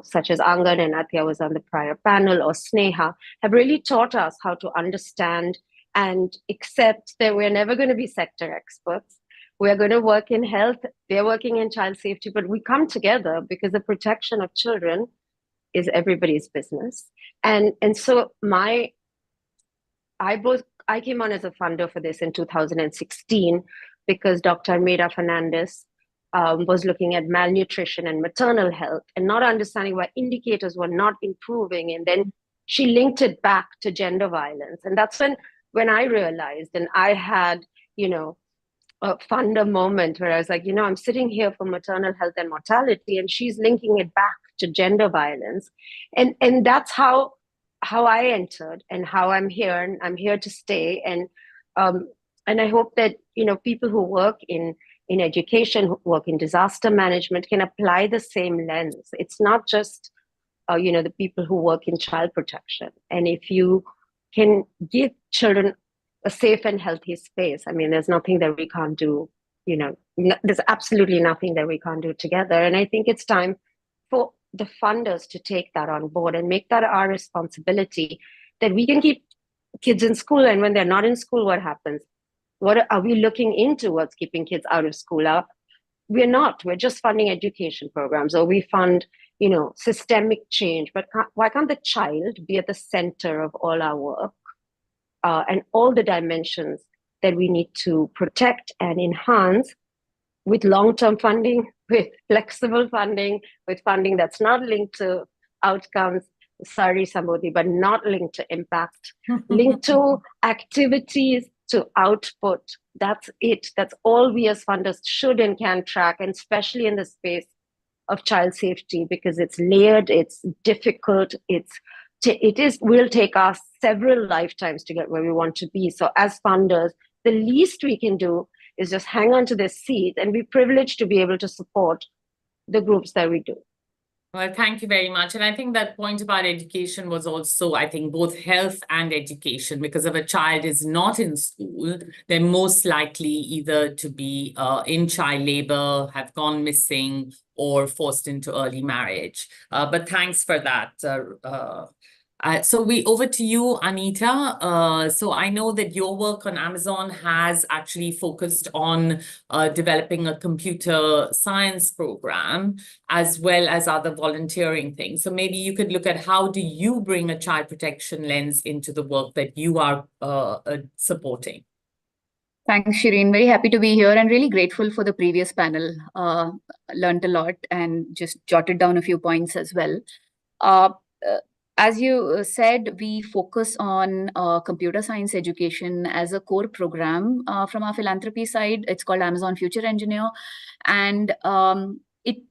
such as Angan and Atya was on the prior panel, or Sneha, have really taught us how to understand and accept that we're never going to be sector experts. We're going to work in health, they're working in child safety, but we come together because the protection of children is everybody's business. And so I came on as a funder for this in 2016 because Dr. Almeida Fernandez was looking at malnutrition and maternal health and not understanding why indicators were not improving. And then she linked it back to gender violence. And that's when I realized, and I had, a funder moment where I was like, I'm sitting here for maternal health and mortality, and she's linking it back to gender violence. And that's how I entered and how I'm here, and I'm here to stay. And I hope that, people who work in education, who work in disaster management can apply the same lens. It's not just, the people who work in child protection. And if you can give children a safe and healthy space, there's nothing that we can't do, there's absolutely nothing that we can't do together. And I think it's time for the funders to take that on board and make that our responsibility, that we can keep kids in school. And when they're not in school, what happens? What are we looking into what's keeping kids out of school? We're not. We're just funding education programs, or we fund, systemic change. But why can't the child be at the center of all our work and all the dimensions that we need to protect and enhance with long-term funding, with flexible funding, with funding that's not linked to outcomes, sorry, Sambodhi, but not linked to impact, linked to activities, to output. That's it. That's all we as funders should and can track, and especially in the space of child safety, because it's layered, it's difficult, will take us several lifetimes to get where we want to be. So as funders, the least we can do is just hang on to this seat and be privileged to be able to support the groups that we do. Well, thank you very much. And I think that point about education was also, I think, both health and education, because if a child is not in school, they're most likely either to be in child labor, have gone missing, or forced into early marriage. But thanks for that. So over to you, Anita. So I know that your work on Amazon has actually focused on developing a computer science program as well as other volunteering things. So maybe you could look at how do you bring a child protection lens into the work that you are supporting. Thanks, Shireen. Very happy to be here and really grateful for the previous panel. Learned a lot and just jotted down a few points as well. Uh, uh, as you said, we focus on computer science education as a core program from our philanthropy side. It's called Amazon Future Engineer. And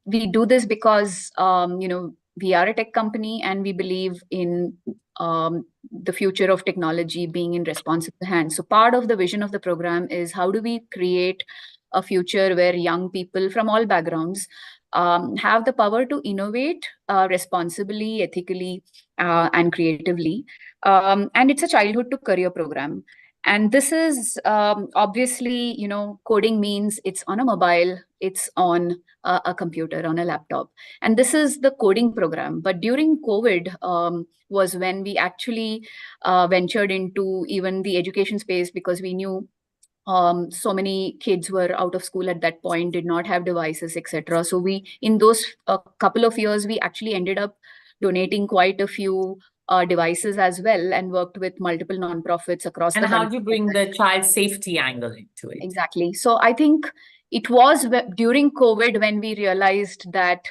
we do this because, we are a tech company and we believe in the future of technology being in responsible hands. So part of the vision of the program is how do we create a future where young people from all backgrounds have the power to innovate responsibly, ethically, and creatively. And it's a childhood to career program. And this is obviously, coding means it's on a mobile, it's on a computer, on a laptop. And this is the coding program. But during COVID was when we actually ventured into even the education space, because we knew so many kids were out of school at that point, did not have devices, etc. So we, in those couple of years, we actually ended up donating quite a few devices as well, and worked with multiple nonprofits across And the how country. do you bring the child safety angle into it? Exactly. So I think it was during COVID when we realized that,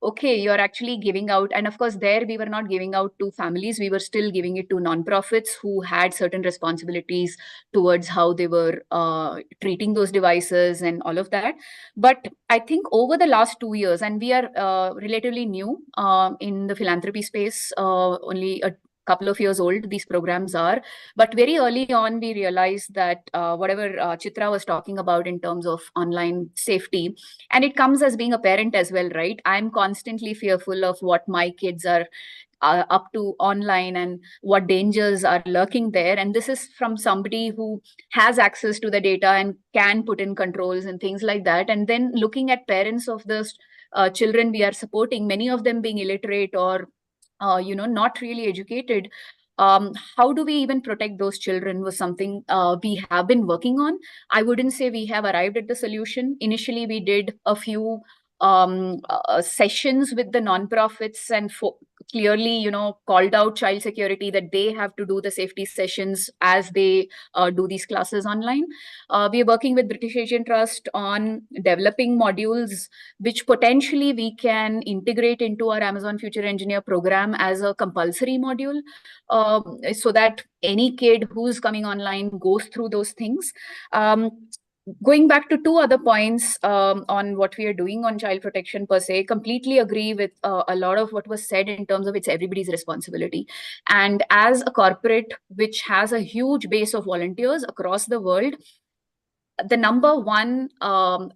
okay, you're actually giving out. And of course, there we were not giving out to families. We were still giving it to nonprofits who had certain responsibilities towards how they were treating those devices and all of that. But I think over the last 2 years, and we are relatively new in the philanthropy space, only a couple of years old these programs are, but very early on we realized that whatever Chitra was talking about in terms of online safety, and it comes as being a parent as well, right? I'm constantly fearful of what my kids are up to online and what dangers are lurking there. And this is from somebody who has access to the data and can put in controls and things like that. And then looking at parents of the children we are supporting, many of them being illiterate or not really educated. How do we even protect those children was something we have been working on. I wouldn't say we have arrived at the solution. Initially, we did a few sessions with the nonprofits and clearly, called out child security that they have to do the safety sessions as they do these classes online. We are working with British Asian Trust on developing modules which potentially we can integrate into our Amazon Future Engineer program as a compulsory module, so that any kid who's coming online goes through those things. Going back to two other points on what we are doing on child protection per se, completely agree with a lot of what was said in terms of it's everybody's responsibility. And as a corporate which has a huge base of volunteers across the world, the number one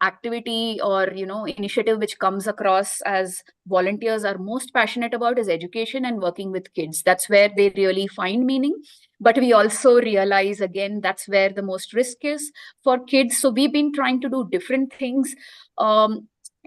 activity or initiative which comes across as volunteers are most passionate about is education and working with kids. That's where they really find meaning. But we also realize, again, that's where the most risk is for kids. So we've been trying to do different things,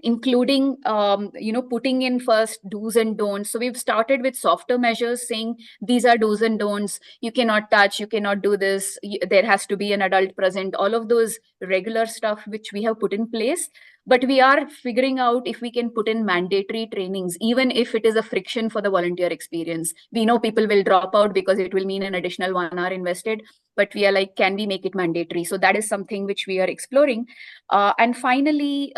including putting in first do's and don'ts. So we've started with softer measures, saying these are do's and don'ts. You cannot touch, you cannot do this, there has to be an adult present, all of those regular stuff which we have put in place. But we are figuring out if we can put in mandatory trainings, even if it is a friction for the volunteer experience. We know people will drop out because it will mean an additional 1 hour invested, but we are like, can we make it mandatory? So that is something which we are exploring. And finally,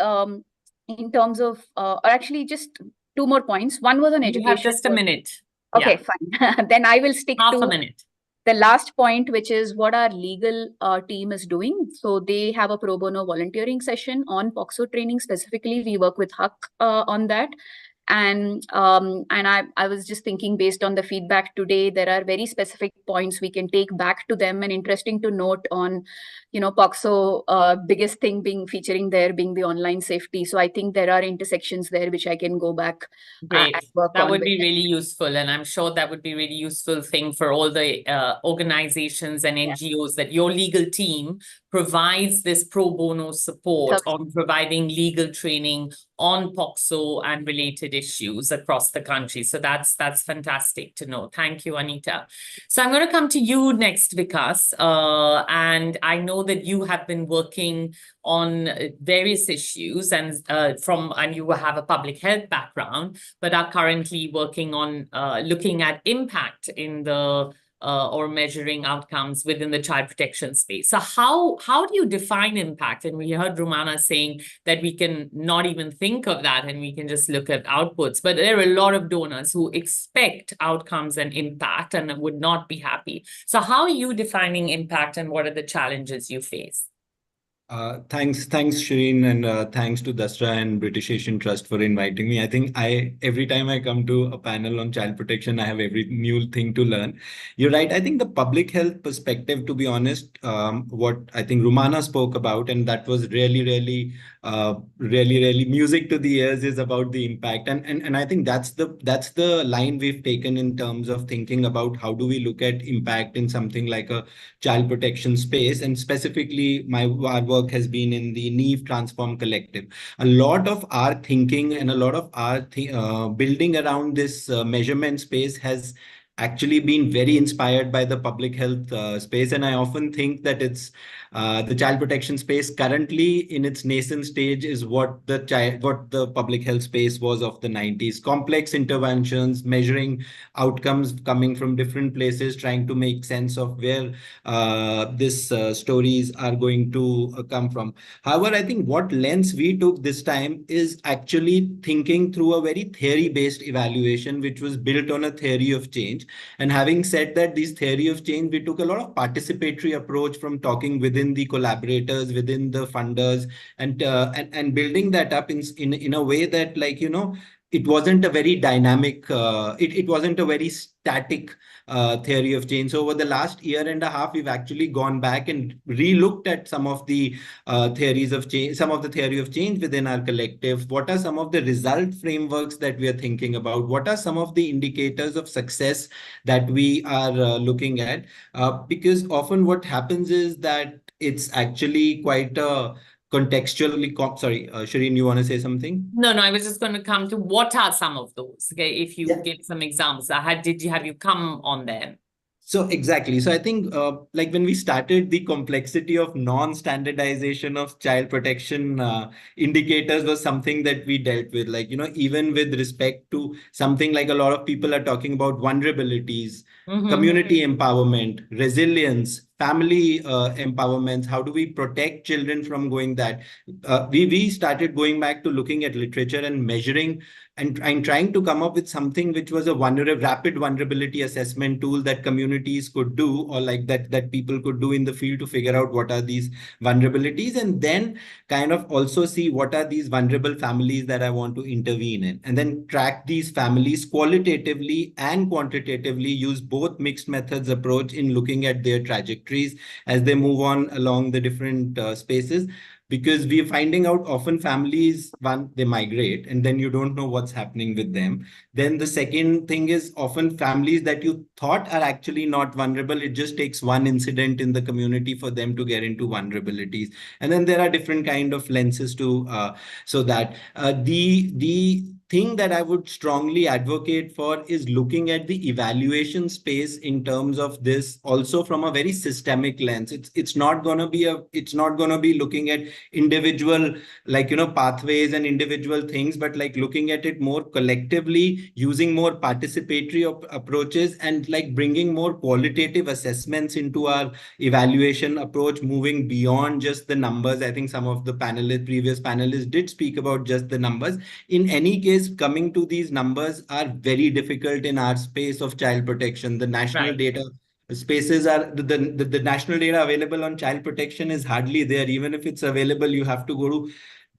in terms of, or actually just two more points. One was on education. You have just a minute. Okay, fine. Then I will stick half to a minute. The last point, which is what our legal team is doing. So they have a pro bono volunteering session on POXO training specifically. We work with HUC on that. And I was just thinking, based on the feedback today, there are very specific points we can take back to them. And interesting to note on, POCSO, biggest thing being featuring there being the online safety. So I think there are intersections there which I can go back and Great. work That on would with be them. really useful. And I'm sure that would be really useful thing for all the organizations and Yeah. NGOs that your legal team provides this pro bono support on providing legal training on POCSO and related issues across the country. So that's fantastic to know. Thank you, Anita. So I'm going to come to you next, Vikas. And I know that you have been working on various issues and you have a public health background, but are currently working on looking at impact in the or measuring outcomes within the child protection space. So how do you define impact? And we heard Rumana saying that we can not even think of that and we can just look at outputs. But there are a lot of donors who expect outcomes and impact and would not be happy. So how are you defining impact and what are the challenges you face? Thanks, Shireen, and thanks to Dasra and British Asian Trust for inviting me. I think every time I come to a panel on child protection, I have every new thing to learn. You're right. I think the public health perspective, to be honest, what I think Rumana spoke about, and that was really music to the ears, is about the impact. And I think that's the line we've taken in terms of thinking about how do we look at impact in something like a child protection space. And specifically, our work has been in the Neve Transform Collective. A lot of our thinking and a lot of our building around this measurement space has actually been very inspired by the public health space. And I often think that it's the child protection space currently in its nascent stage is what the public health space was of the 90s. Complex interventions, measuring outcomes coming from different places, trying to make sense of where these stories are going to come from. However, I think what lens we took this time is actually thinking through a very theory-based evaluation, which was built on a theory of change. And having said that, this theory of change, we took a lot of participatory approach from talking within the collaborators, within the funders, and building that up in a way that, like, it wasn't a very dynamic, it wasn't a very static theory of change. So over the last year and a half, we've actually gone back and re-looked at some of the theories of change, some of the theory of change within our collective. What are some of the result frameworks that we are thinking about? What are some of the indicators of success that we are looking at? Because often what happens is that it's actually quite a contextually, sorry, Shireen, you want to say something? No, I was just going to come to what are some of those? Okay, if you give some examples, have you come on them? So exactly. So I think like when we started, the complexity of non-standardization of child protection indicators was something that we dealt with. Like, even with respect to something like a lot of people are talking about vulnerabilities, community empowerment, resilience, family empowerment. How do we protect children from going that? We started going back to looking at literature and measuring and trying to come up with something which was a rapid vulnerability assessment tool that communities could do, or like that people could do in the field to figure out what are these vulnerabilities, and then kind of also see what are these vulnerable families that I want to intervene in, and then track these families qualitatively and quantitatively, use both mixed methods approach in looking at their trajectories as they move on along the different spaces. Because we're finding out often families, one, they migrate and then you don't know what's happening with them. Then the second thing is often families that you thought are actually not vulnerable. It just takes one incident in the community for them to get into vulnerabilities. And then there are different kind of lenses to so that the thing that I would strongly advocate for is looking at the evaluation space in terms of this also from a very systemic lens. It's not going to be looking at individual, like, pathways and individual things, but like looking at it more collectively, using more participatory approaches, and like bringing more qualitative assessments into our evaluation approach, moving beyond just the numbers. I think some of the previous panelists did speak about just the numbers. In any case, coming to these numbers are very difficult in our space of child protection. The national data spaces are the national data available on child protection is hardly there. Even if it's available, you have to go to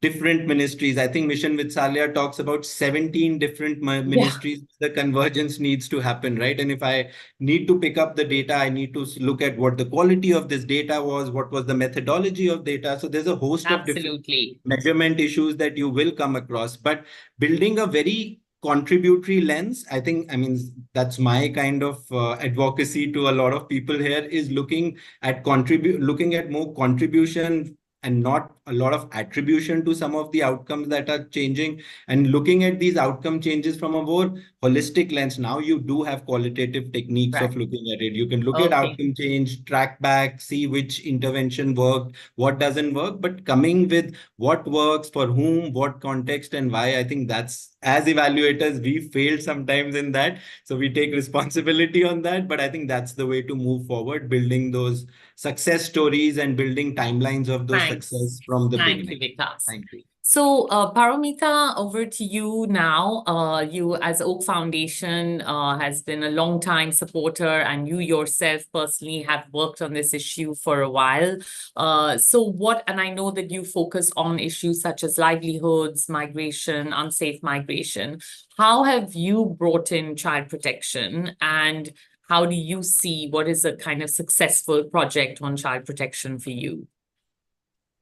different ministries. I think Mission Vitsalya talks about 17 different ministries. The convergence needs to happen, right? And if I need to pick up the data, I need to look at what the quality of this data was, what was the methodology of data. So there's a host of different measurement issues that you will come across. But building a very contributory lens, I think, I mean, that's my kind of advocacy to a lot of people here, is looking at more contribution and not a lot of attribution to some of the outcomes that are changing, and looking at these outcome changes from a more holistic lens. Now you do have qualitative techniques of looking at it. You can look at outcome change, track back, see which intervention worked, what doesn't work, but coming with what works for whom, what context and why. I think that's, as evaluators, we failed sometimes in that. So we take responsibility on that, but I think that's the way to move forward, building those success stories and building timelines of those success from the beginning. Thank you, Vikas. Thank you. So, Paramita, over to you now. You, as Oak Foundation, has been a long time supporter, and you yourself personally have worked on this issue for a while. And I know that you focus on issues such as livelihoods, migration, unsafe migration. How have you brought in child protection, and how do you see what is a kind of successful project on child protection for you?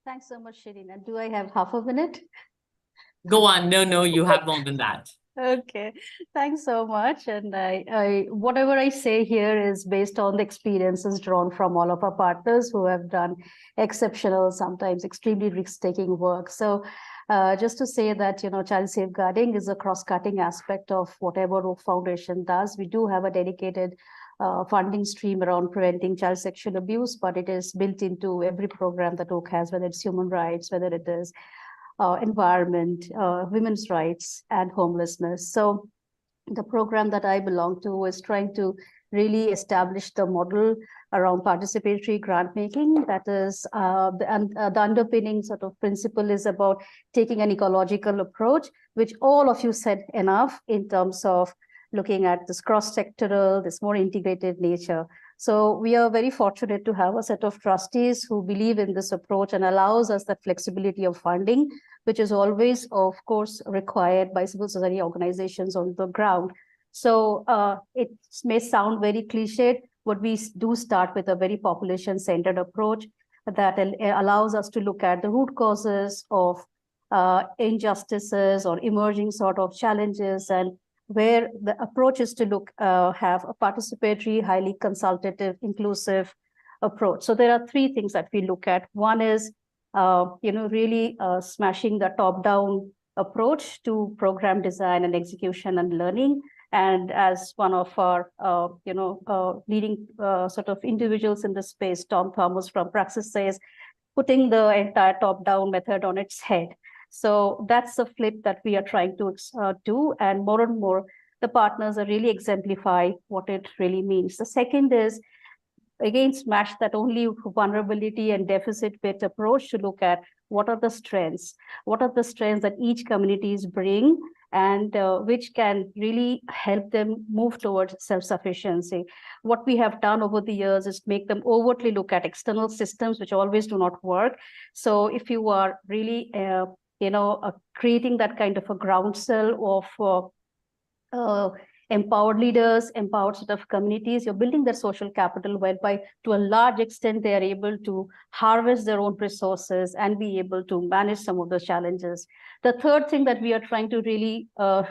Thanks so much, Shireen. And do I have half a minute? Go on. No, you have more than that. Okay, thanks so much. And whatever I say here is based on the experiences drawn from all of our partners who have done exceptional, sometimes extremely risk-taking work. So just to say that, child safeguarding is a cross-cutting aspect of whatever Oak Foundation does. We do have a dedicated funding stream around preventing child sexual abuse, but it is built into every program that Oak has, whether it's human rights, whether it is environment, women's rights, and homelessness. So the program that I belong to is trying to really establish the model around participatory grant making. That is, the underpinning sort of principle is about taking an ecological approach, which all of you said enough in terms of looking at this cross-sectoral, this more integrated nature. So we are very fortunate to have a set of trustees who believe in this approach and allows us that flexibility of funding, which is always, of course, required by civil society organizations on the ground. So it may sound very cliched, but we do start with a very population-centered approach that allows us to look at the root causes of injustices or emerging sort of challenges, and where the approach is to have a participatory, highly consultative, inclusive approach. So there are three things that we look at. One is, really smashing the top-down approach to program design and execution and learning. And as one of our, leading sort of individuals in this space, Tom Thomas from Praxis says, putting the entire top-down method on its head. So that's the flip that we are trying to do. And more, the partners are really exemplify what it really means. The second is, again, smash that only vulnerability and deficit bit approach to look at what are the strengths that each communities bring, and which can really help them move towards self-sufficiency. What we have done over the years is make them overtly look at external systems, which always do not work. So if you are really creating that kind of a groundswell of empowered leaders, empowered sort of communities, you're building their social capital, whereby to a large extent they are able to harvest their own resources and be able to manage some of those challenges. The third thing that we are trying to really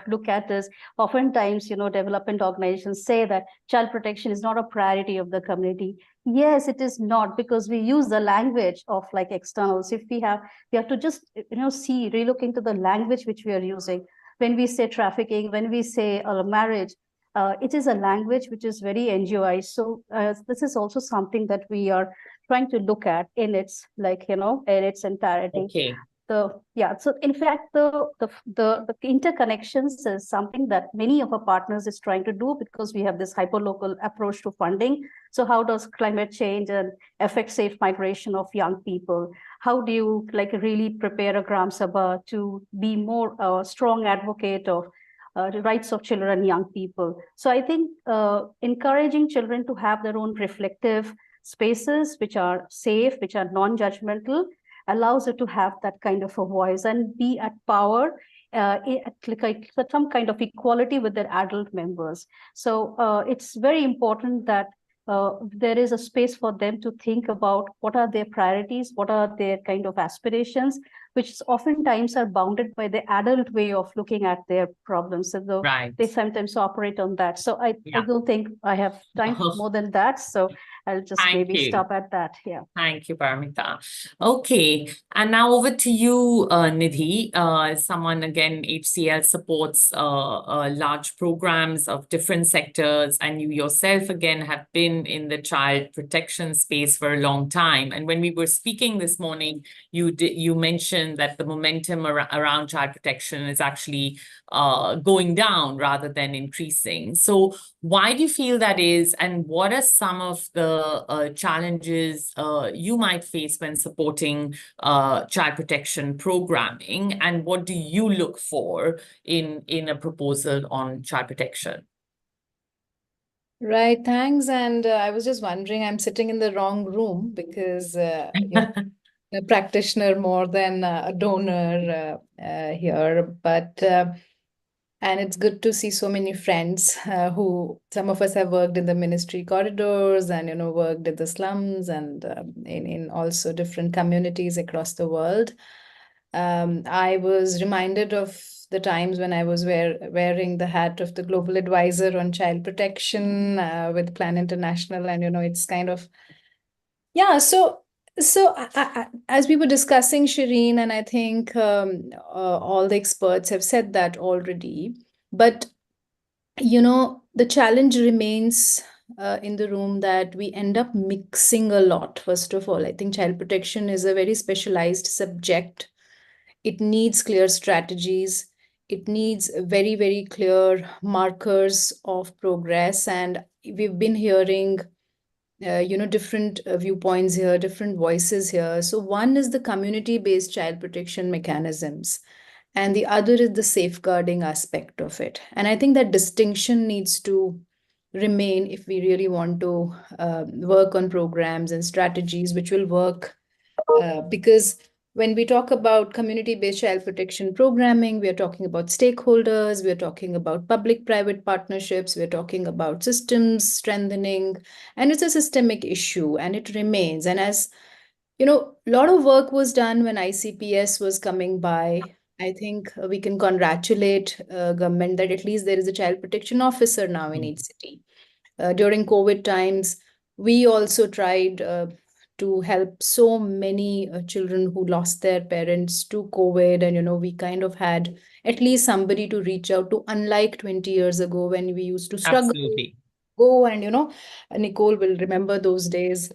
look at is, oftentimes, development organizations say that child protection is not a priority of the community. Yes, it is not, because we use the language of like externals. If we have to just relook into the language which we are using. When we say trafficking, when we say marriage, it is a language which is very NGOized. So this is also something that we are trying to look at in its in its entirety. Okay. So in fact, the interconnections is something that many of our partners is trying to do, because we have this hyperlocal approach to funding. So how does climate change and affect safe migration of young people? How do you really prepare a Gram Sabha to be more strong advocate of the rights of children and young people? So I think encouraging children to have their own reflective spaces, which are safe, which are non-judgmental, allows her to have that kind of a voice and be at power, like some kind of equality with their adult members. So it's very important that there is a space for them to think about what are their priorities, what are their kind of aspirations, which oftentimes are bounded by the adult way of looking at their problems. So they sometimes operate on that. So I don't think I have time more than that. So I'll just maybe stop at that. Yeah. Thank you, Paramita. Okay, and now over to you, Nidhi. Someone again, HCL supports large programs of different sectors, and you yourself again have been in the child protection space for a long time. And when we were speaking this morning, you mentioned that the momentum around child protection is actually going down rather than increasing. So why do you feel that is, and what are some of the challenges you might face when supporting child protection programming, and what do you look for in a proposal on child protection? Right, thanks. And I was just wondering, I'm sitting in the wrong room because you're a practitioner more than a donor here. But and it's good to see so many friends who, some of us have worked in the ministry corridors and, worked in the slums and in also different communities across the world. I was reminded of the times when I was wearing the hat of the global advisor on child protection with Plan International. And, it's kind of, yeah, so as we were discussing, Shireen, and I think all the experts have said that already, but the challenge remains in the room that we end up mixing a lot. First of all, I think child protection is a very specialized subject. It needs clear strategies. It needs very, very clear markers of progress. And we've been hearing different viewpoints here, different voices here. So one is the community-based child protection mechanisms, and the other is the safeguarding aspect of it. And I think that distinction needs to remain if we really want to work on programs and strategies which will work, because when we talk about community-based child protection programming, we are talking about stakeholders, we are talking about public-private partnerships, we are talking about systems strengthening, and it's a systemic issue, and it remains. And as a lot of work was done when ICPS was coming by. I think we can congratulate government that at least there is a child protection officer now in each city. During COVID times, we also tried to help so many children who lost their parents to COVID. And, we kind of had at least somebody to reach out to, unlike 20 years ago when we used to struggle. Absolutely. Go and, Nicole will remember those days.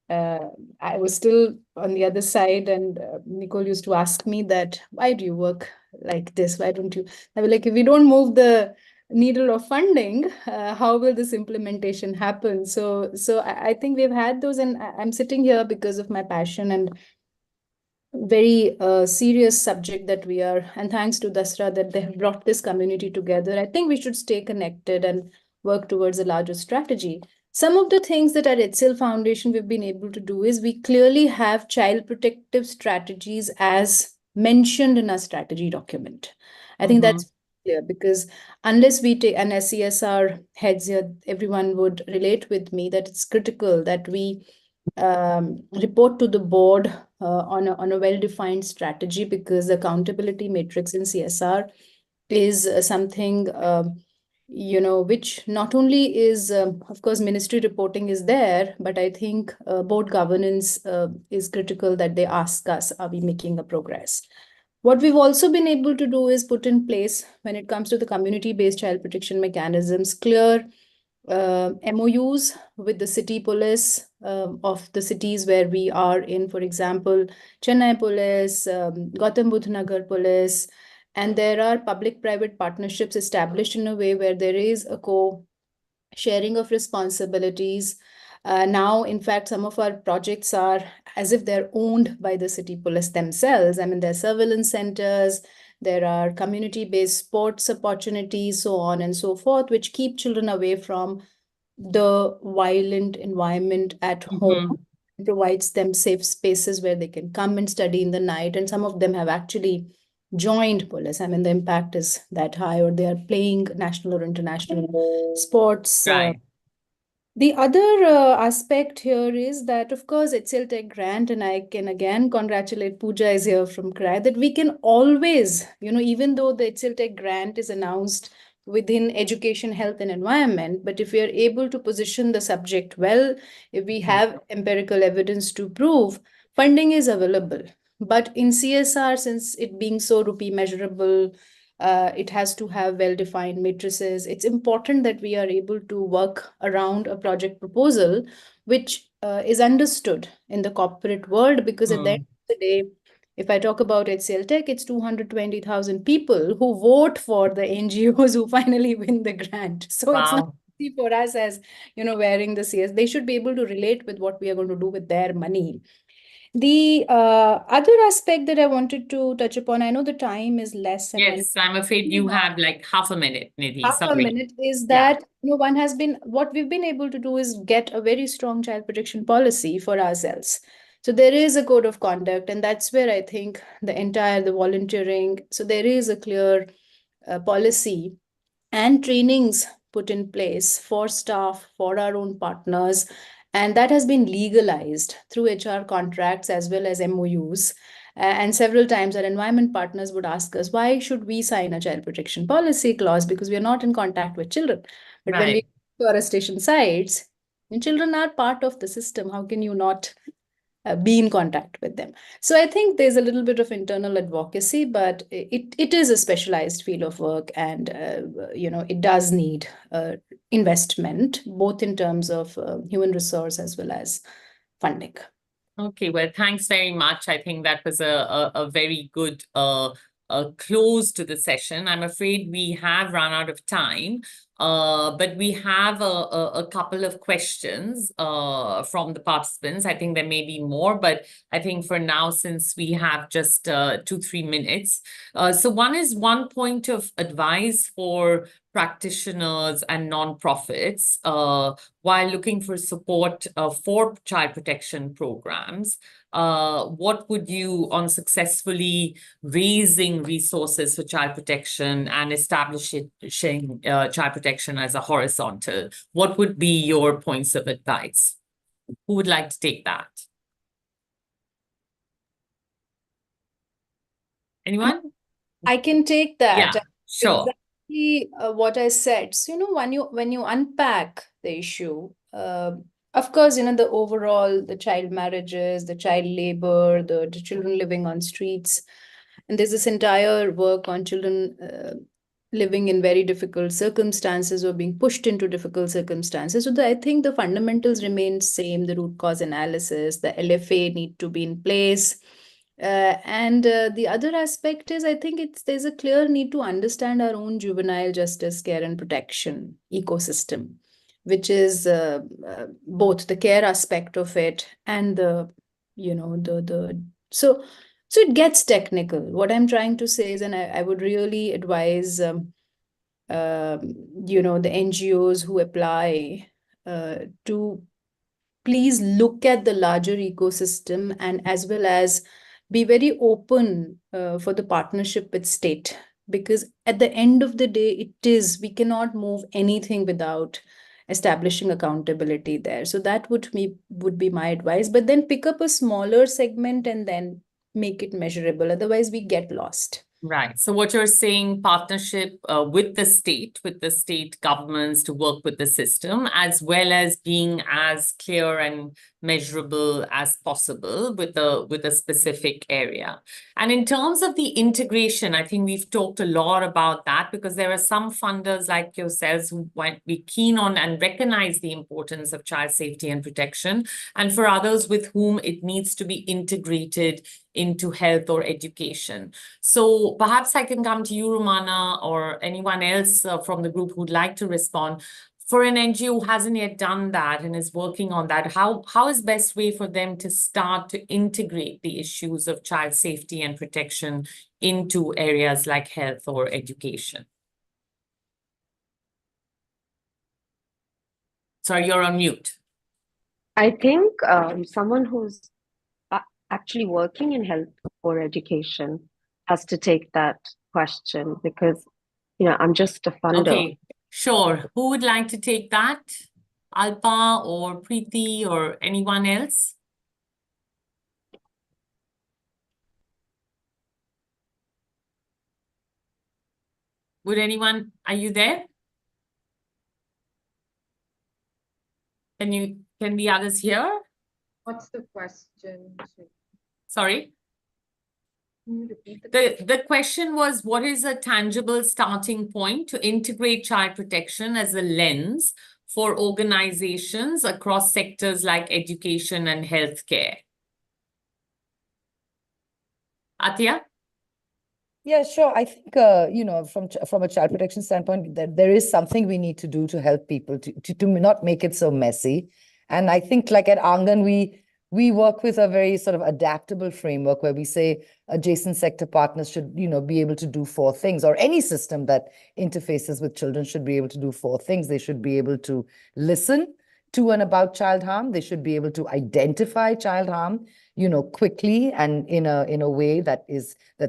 I was still on the other side, and Nicole used to ask me that, why do you work like this? Why don't you? I was like, if we don't move the needle of funding, how will this implementation happen? So I think we've had those, and I'm sitting here because of my passion and very serious subject that we are, and thanks to Dasra that they have brought this community together. I think we should stay connected and work towards a larger strategy. Some of the things that at HCL Foundation we've been able to do is we clearly have child protective strategies as mentioned in our strategy document. I think that's clear, because unless we take, and as CSR heads here, everyone would relate with me that it's critical that we report to the board on a well-defined strategy, because the accountability matrix in CSR is something which not only is, of course, ministry reporting is there, but I think board governance is critical, that they ask us, are we making a progress? What we've also been able to do is put in place, when it comes to the community-based child protection mechanisms, clear MOUs with the city police of the cities where we are in, for example, Chennai police, Gautam Budh Nagar police, and there are public-private partnerships established in a way where there is a co-sharing of responsibilities. Now, in fact, some of our projects are as if they're owned by the city police themselves. I mean, there are surveillance centers, there are community-based sports opportunities, so on and so forth, which keep children away from the violent environment at home. provides them safe spaces where they can come and study in the night. And some of them have actually joined police. I mean, the impact is that high, or they are playing national or international sports. Right. The other aspect here is that, of course, HCL Tech grant, and I can again congratulate Pooja is here from CRI, that we can always, even though the HCL Tech grant is announced within education, health, and environment, but if we are able to position the subject well, if we have empirical evidence to prove, funding is available. But in CSR, since it being so rupee measurable, it has to have well-defined matrices. It's important that we are able to work around a project proposal which is understood in the corporate world, because at the end of the day, if I talk about HCL Tech, it's 220,000 people who vote for the NGOs who finally win the grant. So it's not easy for us as, wearing the CS. They should be able to relate with what we are going to do with their money. The other aspect that I wanted to touch upon, I know the time is less. And yes, I'm afraid you have like half a minute, Nidhi. Half a minute is that what we've been able to do is get a very strong child protection policy for ourselves. So there is a code of conduct, and that's where I think the volunteering, so there is a clear policy and trainings put in place for staff, for our own partners, and that has been legalized through HR contracts as well as MOUs. And several times our environment partners would ask us, why should we sign a child protection policy clause? Because we are not in contact with children. But when we go to forestation sites, and children are part of the system, how can you not be in contact with them? So I think there's a little bit of internal advocacy, but it is a specialized field of work, and it does need investment, both in terms of human resource as well as funding. Okay, well, thanks very much. I think that was a very good close to the session. I'm afraid we have run out of time, but we have a couple of questions from the participants. I think there may be more, but I think for now, since we have just 2-3 minutes. So one point of advice for practitioners and nonprofits while looking for support for child protection programs. What would you, on successfully raising resources for child protection and establishing child protection as a horizontal, what would be your points of advice? Who would like to take that? Anyone? I can take that. Yeah, sure. Exactly what I said. So, when you unpack the issue, of course, the overall, the child marriages, the child labor, the children living on streets, and there's this entire work on children living in very difficult circumstances or being pushed into difficult circumstances. So I think the fundamentals remain same, the root cause analysis, the LFA need to be in place. And the other aspect is, I think there's a clear need to understand our own juvenile justice care and protection ecosystem, which is both the care aspect of it and so it gets technical. What I'm trying to say is, and I would really advise the NGOs who apply to please look at the larger ecosystem, and as well as be very open for the partnership with state, because at the end of the day, we cannot move anything without establishing accountability there. So that would be my advice. But then pick up a smaller segment and then make it measurable. Otherwise, we get lost. Right. So what you're saying, partnership with the state governments to work with the system, as well as being as clear and measurable as possible with a specific area. And in terms of the integration, I think we've talked a lot about that, because there are some funders like yourselves who might be keen on and recognize the importance of child safety and protection, and for others with whom it needs to be integrated into health or education. So perhaps I can come to you, Rumana, or anyone else from the group who'd like to respond. For an NGO who hasn't yet done that and is working on that, how is best way for them to start to integrate the issues of child safety and protection into areas like health or education? Sorry, you're on mute. I think someone who's actually working in health or education has to take that question because, I'm just a funder. Okay, sure. Who would like to take that? Alpa or Preeti or anyone else? Would anyone, are you there? Can the others hear? What's the question? Sorry? Can you repeat The question was, what is a tangible starting point to integrate child protection as a lens for organizations across sectors like education and healthcare? Atya? Yeah, sure. I think, from a child protection standpoint, that there is something we need to do to help people to not make it so messy. And I think, like at Angan, we work with a very sort of adaptable framework where we say adjacent sector partners should, be able to do 4 things, or any system that interfaces with children should be able to do 4 things. They should be able to listen to and about child harm. They should be able to identify child harm, quickly and in a way that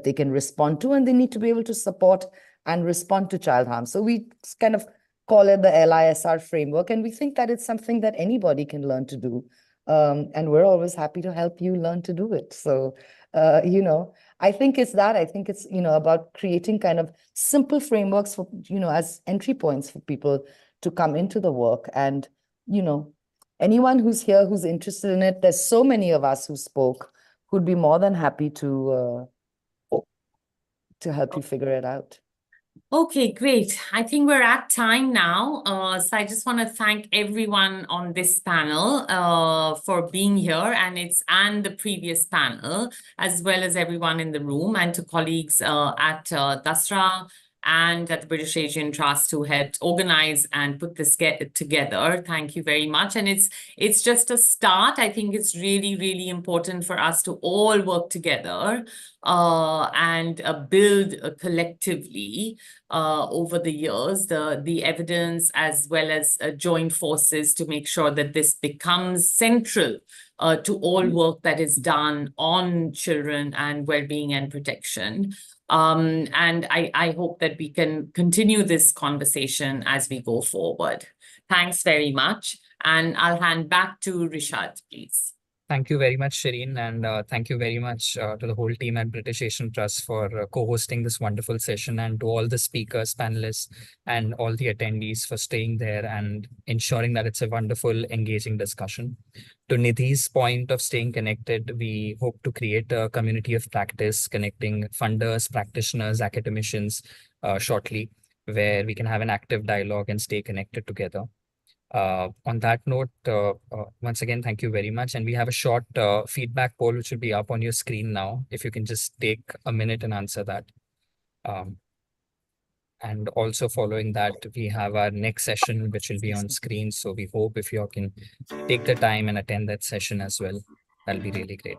they can respond to, and they need to be able to support and respond to child harm. So we kind of call it the LISR framework, and we think that it's something that anybody can learn to do. And we're always happy to help you learn to do it. So, I think it's that. I think it's, about creating kind of simple frameworks for, as entry points for people to come into the work. And, anyone who's here who's interested in it, there's so many of us who spoke who'd be more than happy to help you figure it out. Okay, great. I think we're at time now. So I just want to thank everyone on this panel for being here, and the previous panel, as well as everyone in the room, and to colleagues at Dasra and at the British Asian Trust who helped organize and put this together. Thank you very much. And it's just a start. I think it's really, really important for us to all work together and build collectively over the years, the evidence, as well as joint forces to make sure that this becomes central to all work that is done on children and well-being and protection. And I hope that we can continue this conversation as we go forward. Thanks very much. And I'll hand back to Rishad, please. Thank you very much, Shireen, and thank you very much to the whole team at British Asian Trust for co-hosting this wonderful session, and to all the speakers, panelists, and all the attendees for staying there and ensuring that it's a wonderful, engaging discussion. To Nidhi's point of staying connected, we hope to create a community of practice connecting funders, practitioners, academicians shortly, where we can have an active dialogue and stay connected together. On that note, once again, thank you very much. And we have a short feedback poll, which will be up on your screen now. If you can just take a minute and answer that. And also following that, we have our next session, which will be on screen. So we hope if you can take the time and attend that session as well, that'll be really great.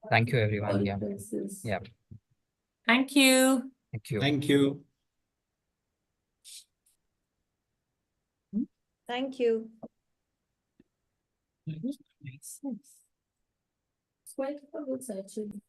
Thank you, everyone. Yeah. Yeah. Thank you. Thank you. Thank you. Thank you. Makes sense. It's quite a good section.